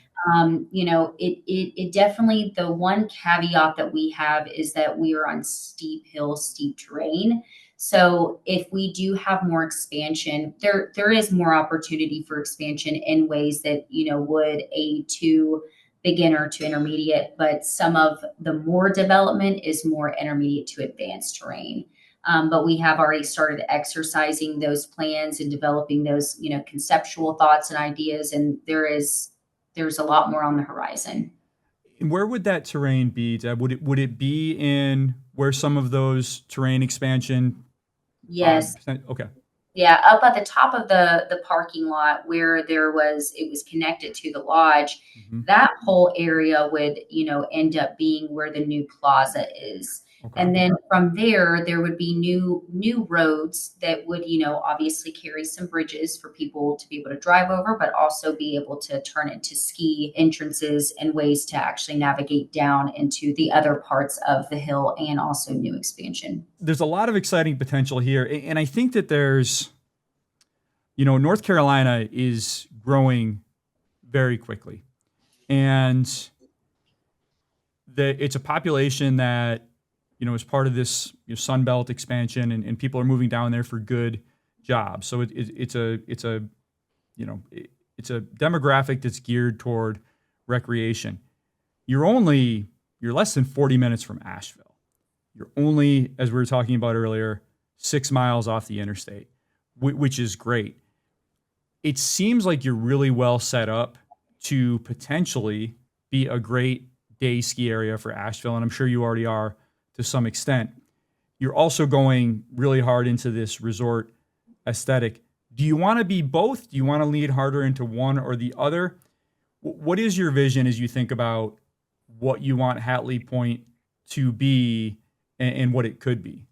It definitely, the one caveat that we have is that we are on steep hills, steep terrain. So if we do have more expansion, there is more opportunity for expansion in ways that, would aid to beginner to intermediate, but some of the more development is more intermediate to advanced terrain. But we have already started exercising those plans and developing those, conceptual thoughts and ideas. And there's a lot more on the horizon. And where would that terrain be, Deb? Would it be in where some of those terrain expansion? Yes. Okay. Yeah, up at the top of the parking lot where it was connected to the lodge, Mm-hmm. that whole area would, end up being where the new plaza is. Okay. And then from there would be new roads that would, obviously carry some bridges for people to be able to drive over, but also be able to turn into ski entrances and ways to actually navigate down into the other parts of the hill and also new expansion. There's a lot of exciting potential here. And I think that North Carolina is growing very quickly. And it's a population that, is part of this Sun Belt expansion, and people are moving down there for good jobs. So it's a demographic that's geared toward recreation. You're less than 40 minutes from Asheville. You're only, as we were talking about earlier, 6 miles off the interstate, which is great. It seems like you're really well set up to potentially be a great day ski area for Asheville, and I'm sure you already are to some extent. You're also going really hard into this resort aesthetic. Do you want to be both? Do you want to lean harder into one or the other? What is your vision as you think about what you want Hatley Pointe to be and what it could be?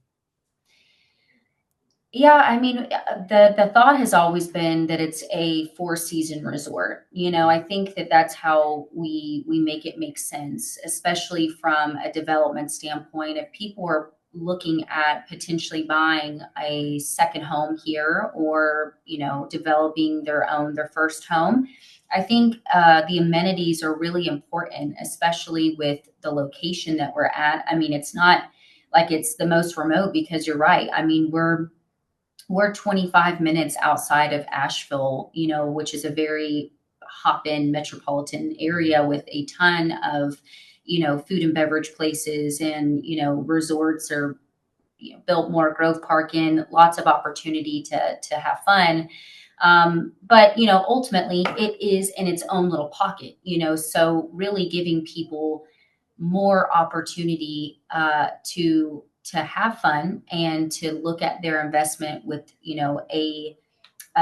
Yeah, I mean, the thought has always been that it's a four-season resort. I think that that's how we make it make sense, especially from a development standpoint. If people are looking at potentially buying a second home here, or developing their first home, I think the amenities are really important, especially with the location that we're at. I mean, it's not like it's the most remote, because you're right. I mean, we're 25 minutes outside of Asheville, which is a very hop-in metropolitan area with a ton of, food and beverage places, and, resorts are, built more, Grove Park in, lots of opportunity to have fun. But, ultimately it is in its own little pocket, so really giving people more opportunity to have fun and to look at their investment with a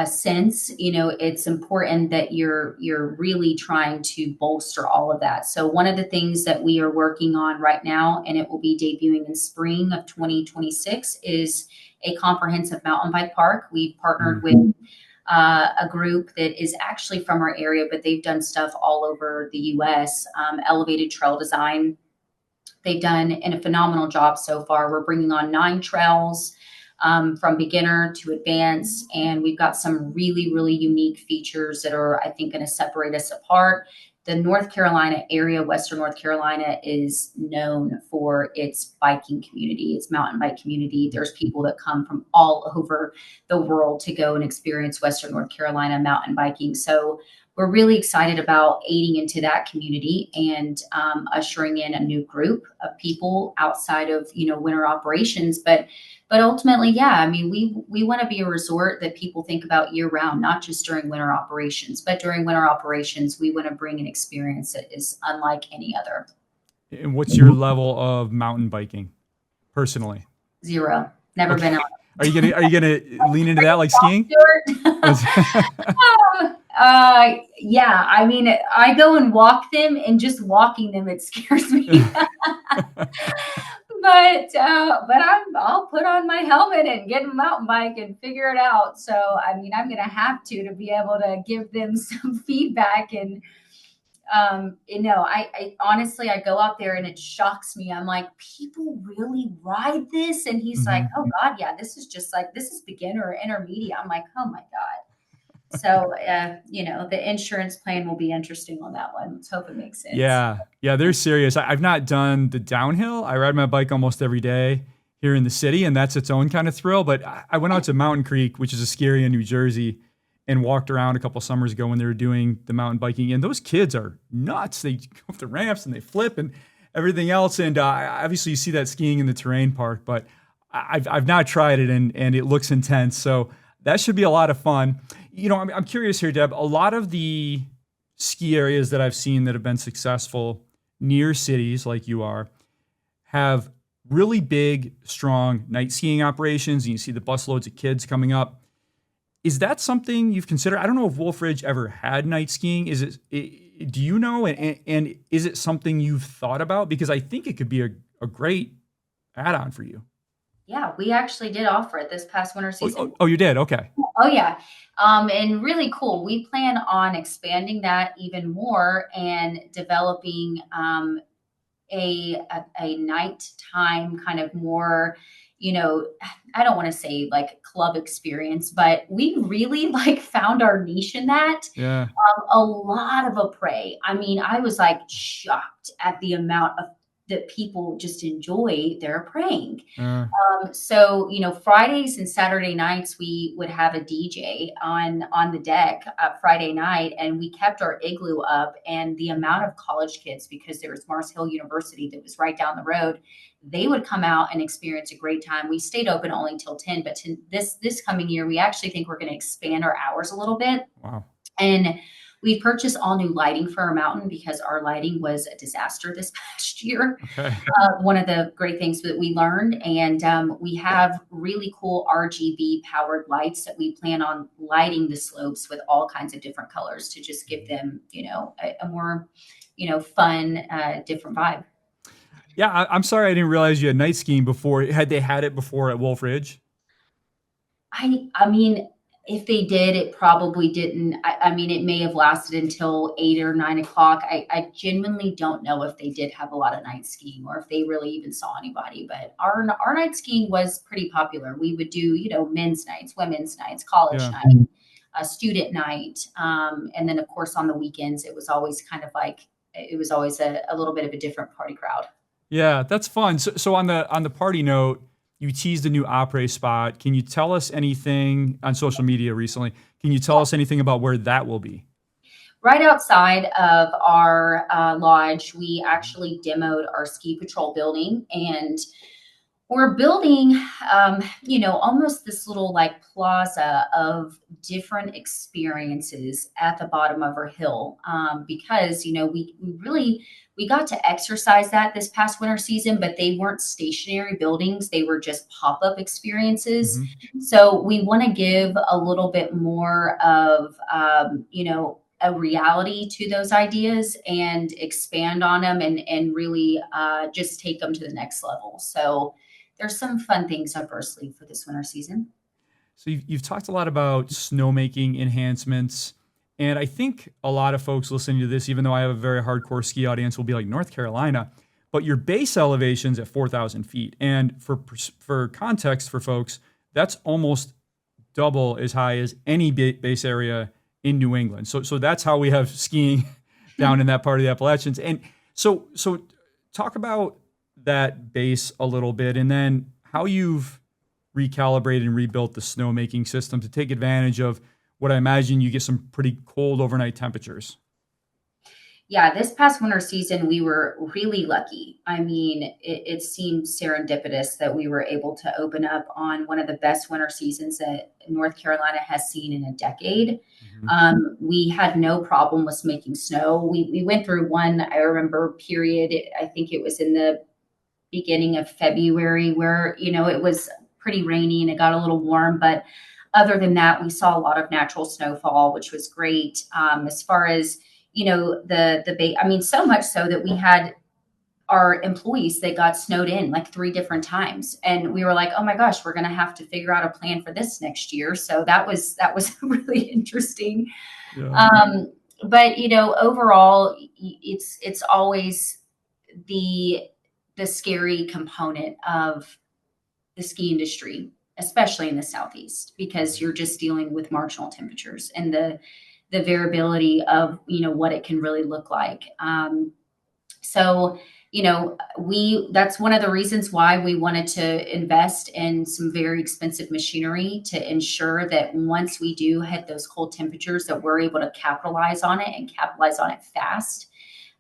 sense. It's important that you're really trying to bolster all of that. So one of the things that we are working on right now, and it will be debuting in spring of 2026, is a comprehensive mountain bike park. We've partnered with a group that is actually from our area, but they've done stuff all over the US. Elevated Trail Design. They've done a phenomenal job so far. We're bringing on 9 trails, from beginner to advanced, and we've got some really, really unique features that are, I think, going to separate us apart. The North Carolina area, Western North Carolina, is known for its biking community, its mountain bike community. There's people that come from all over the world to go and experience Western North Carolina mountain biking. So we're really excited about aiding into that community and ushering in a new group of people outside of winter operations. But ultimately, yeah, I mean, we want to be a resort that people think about year round, not just during winter operations. But during winter operations, we want to bring an experience that is unlike any other. And what's your level of mountain biking personally? 0. Never been on. Are you gonna lean into that like skiing? Yeah, I mean, I go and walk them, and just walking them, it scares me. But I'll put on my helmet and get a mountain bike and figure it out. So I mean, I'm gonna have to be able to give them some feedback. And I honestly, I go out there and it shocks me. I'm like, people really ride this? And he's like, oh God, yeah, this is beginner or intermediate. I'm like, oh my God. So, the insurance plan will be interesting on that one. Let's hope it makes sense. Yeah, they're serious. I've not done the downhill. I ride my bike almost every day here in the city, and that's its own kind of thrill. But I went out to Mountain Creek, which is a ski area in New Jersey, and walked around a couple summers ago when they were doing the mountain biking. And those kids are nuts. They go up the ramps and they flip and everything else. And obviously you see that skiing in the terrain park, but I've not tried it, and it looks intense. So that should be a lot of fun. I'm curious here, Deb. A lot of the ski areas that I've seen that have been successful near cities like you are have really big, strong night skiing operations. And you see the busloads of kids coming up. Is that something you've considered? I don't know if Wolf Ridge ever had night skiing. Do you know? And is it something you've thought about? Because I think it could be a great add-on for you. Yeah, we actually did offer it this past winter season. Oh, you did? Okay. Oh yeah. And really cool. We plan on expanding that even more and developing a nighttime kind of more, you know, I don't want to say like club experience, but we really like found our niche in that. Yeah. A lot of apres. I mean, I was like shocked at the amount of that people just enjoy their praying. Uh, So, Fridays and Saturday nights, we would have a DJ on the deck Friday night, and we kept our igloo up. And the amount of college kids, because there was Mars Hill University that was right down the road, they would come out and experience a great time. We stayed open only till 10, but this coming year, we actually think we're going to expand our hours a little bit. wow. And we purchased all new lighting for our mountain because our lighting was a disaster this past year. Okay. One of the great things that we learned, and we have really cool RGB powered lights that we plan on lighting the slopes with all kinds of different colors to just give them, a more, fun, different vibe. Yeah, I'm sorry I didn't realize you had night skiing before. Had they had it before at Wolf Ridge? I mean, if they did, it probably didn't. I mean, it may have lasted until 8 or 9 o'clock. I genuinely don't know if they did have a lot of night skiing or if they really even saw anybody. But our night skiing was pretty popular. We would do, men's nights, women's nights, college Yeah. night, a student night, and then of course on the weekends it was always kind of like it was always a little bit of a different party crowd. Yeah, that's fun. So on the party note, you teased a new après spot. Can you tell us anything on social media recently? Can you tell us anything about where that will be? Right outside of our lodge, we actually demoed our ski patrol building, and we're building, almost this little like plaza of different experiences at the bottom of our hill. Because, we got to exercise that this past winter season, but they weren't stationary buildings. They were just pop-up experiences. Mm-hmm. So we want to give a little bit more of, a reality to those ideas and expand on them and really just take them to the next level. So there's some fun things up our sleeve for this winter season. So you've talked a lot about snowmaking enhancements. And I think a lot of folks listening to this, even though I have a very hardcore ski audience, will be like, North Carolina. But your base elevation's at 4,000 feet. And for context for folks, that's almost double as high as any base area in New England. So that's how we have skiing down in that part of the Appalachians. And so talk about that base a little bit, and then how you've recalibrated and rebuilt the snowmaking system to take advantage of what I imagine you get some pretty cold overnight temperatures. Yeah, this past winter season, we were really lucky. I mean, it seemed serendipitous that we were able to open up on one of the best winter seasons that North Carolina has seen in a decade. Mm-hmm. We had no problem with making snow. We went through one, I remember, period. I think it was in the beginning of February where, it was pretty rainy and it got a little warm. But other than that, we saw a lot of natural snowfall, which was great. As far as, so much so that we had our employees that got snowed in like 3 different times. And we were like, oh my gosh, we're going to have to figure out a plan for this next year. So that was really interesting. Yeah. But, overall, it's always the scary component of the ski industry, especially in the Southeast, because you're just dealing with marginal temperatures and the variability of, what it can really look like. So, that's one of the reasons why we wanted to invest in some very expensive machinery to ensure that once we do hit those cold temperatures, that we're able to capitalize on it and capitalize on it fast.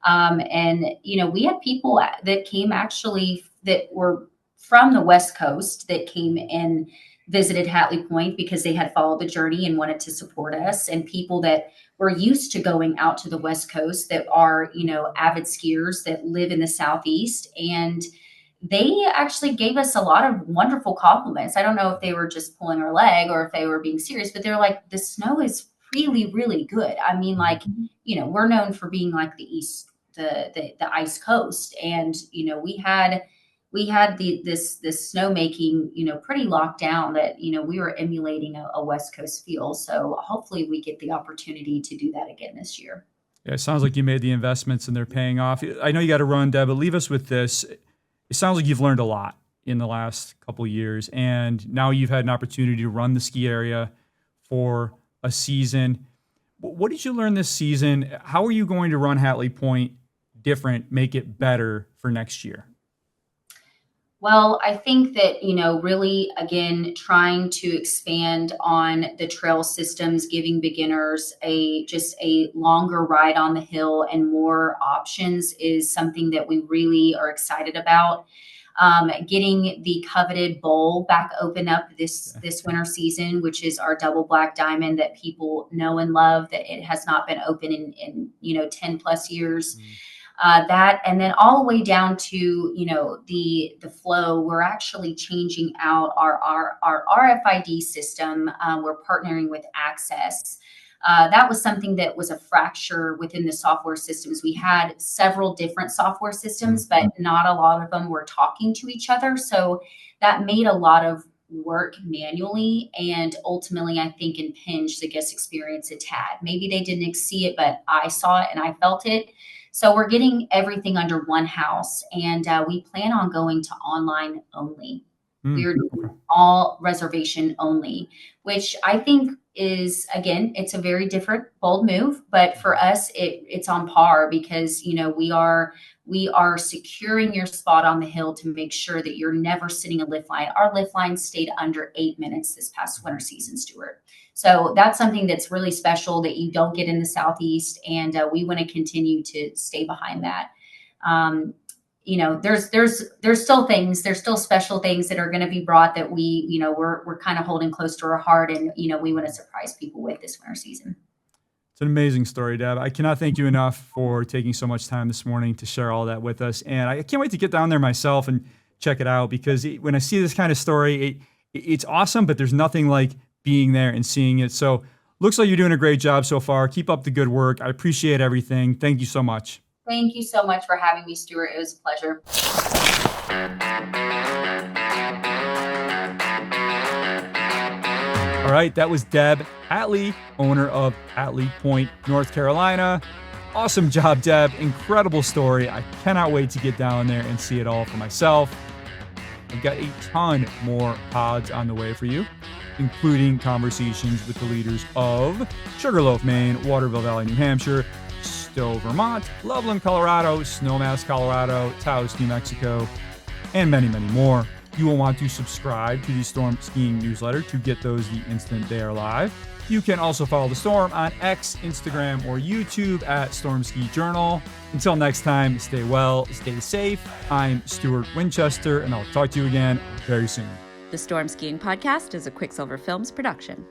We had people that came actually that were from the West Coast that came and visited Hatley Pointe because they had followed the journey and wanted to support us, and people that were used to going out to the West Coast that are, avid skiers that live in the Southeast, and they actually gave us a lot of wonderful compliments. I don't know if they were just pulling our leg or if they were being serious, but they're like, the snow is really, really good. I mean, like, we're known for being like the ice coast. And, we had this snowmaking, pretty locked down that, we were emulating a West Coast feel. So hopefully we get the opportunity to do that again this year. Yeah, it sounds like you made the investments and they're paying off. I know you got to run, Deb, but leave us with this. It sounds like you've learned a lot in the last couple of years, and now you've had an opportunity to run the ski area for a season. What did you learn this season? How are you going to run Hatley Pointe different, make it better for next year? Well, I think that, really, again, trying to expand on the trail systems, giving beginners just a longer ride on the hill and more options is something that we really are excited about. Getting the coveted bowl back open up this winter season, which is our double black diamond that people know and love, that it has not been open in 10 plus years. That, and then all the way down to, the flow, we're actually changing out our RFID system. We're partnering with Access. That was something that was a fracture within the software systems. We had several different software systems, but not a lot of them were talking to each other. So that made a lot of work manually, and ultimately I think impinged the guest experience a tad. Maybe they didn't see it, but I saw it and I felt it. So we're getting everything under one house, and we plan on going to online only. We're doing all reservation only, which I think is, again, it's a very different, bold move, but for us, it's on par because, we are securing your spot on the hill to make sure that you're never sitting a lift line. Our lift line stayed under 8 minutes this past winter season, Stuart. So that's something that's really special that you don't get in the Southeast. And we want to continue to stay behind that. There's still special things that are going to be brought that we're kind of holding close to our heart. And, we want to surprise people with this winter season. It's an amazing story, Deb. I cannot thank you enough for taking so much time this morning to share all that with us. And I can't wait to get down there myself and check it out, because when I see this kind of story, it's awesome, but there's nothing like being there and seeing it. So looks like you're doing a great job so far. Keep up the good work. I appreciate everything. Thank you so much. Thank you so much for having me, Stuart. It was a pleasure. All right, that was Deb Hatley, owner of Hatley Pointe, North Carolina. Awesome job, Deb. Incredible story. I cannot wait to get down there and see it all for myself. I've got a ton more pods on the way for you, including conversations with the leaders of Sugarloaf, Maine, Waterville Valley, New Hampshire, Stowe, Vermont, Loveland, Colorado, Snowmass, Colorado, Taos, New Mexico, and many, many more. You will want to subscribe to the Storm Skiing newsletter to get those the instant they are live. You can also follow the Storm on X, Instagram, or YouTube at Storm Ski Journal. Until next time, stay well, stay safe. I'm Stuart Winchester, and I'll talk to you again very soon. The Storm Skiing Podcast is a Quicksilver Films production.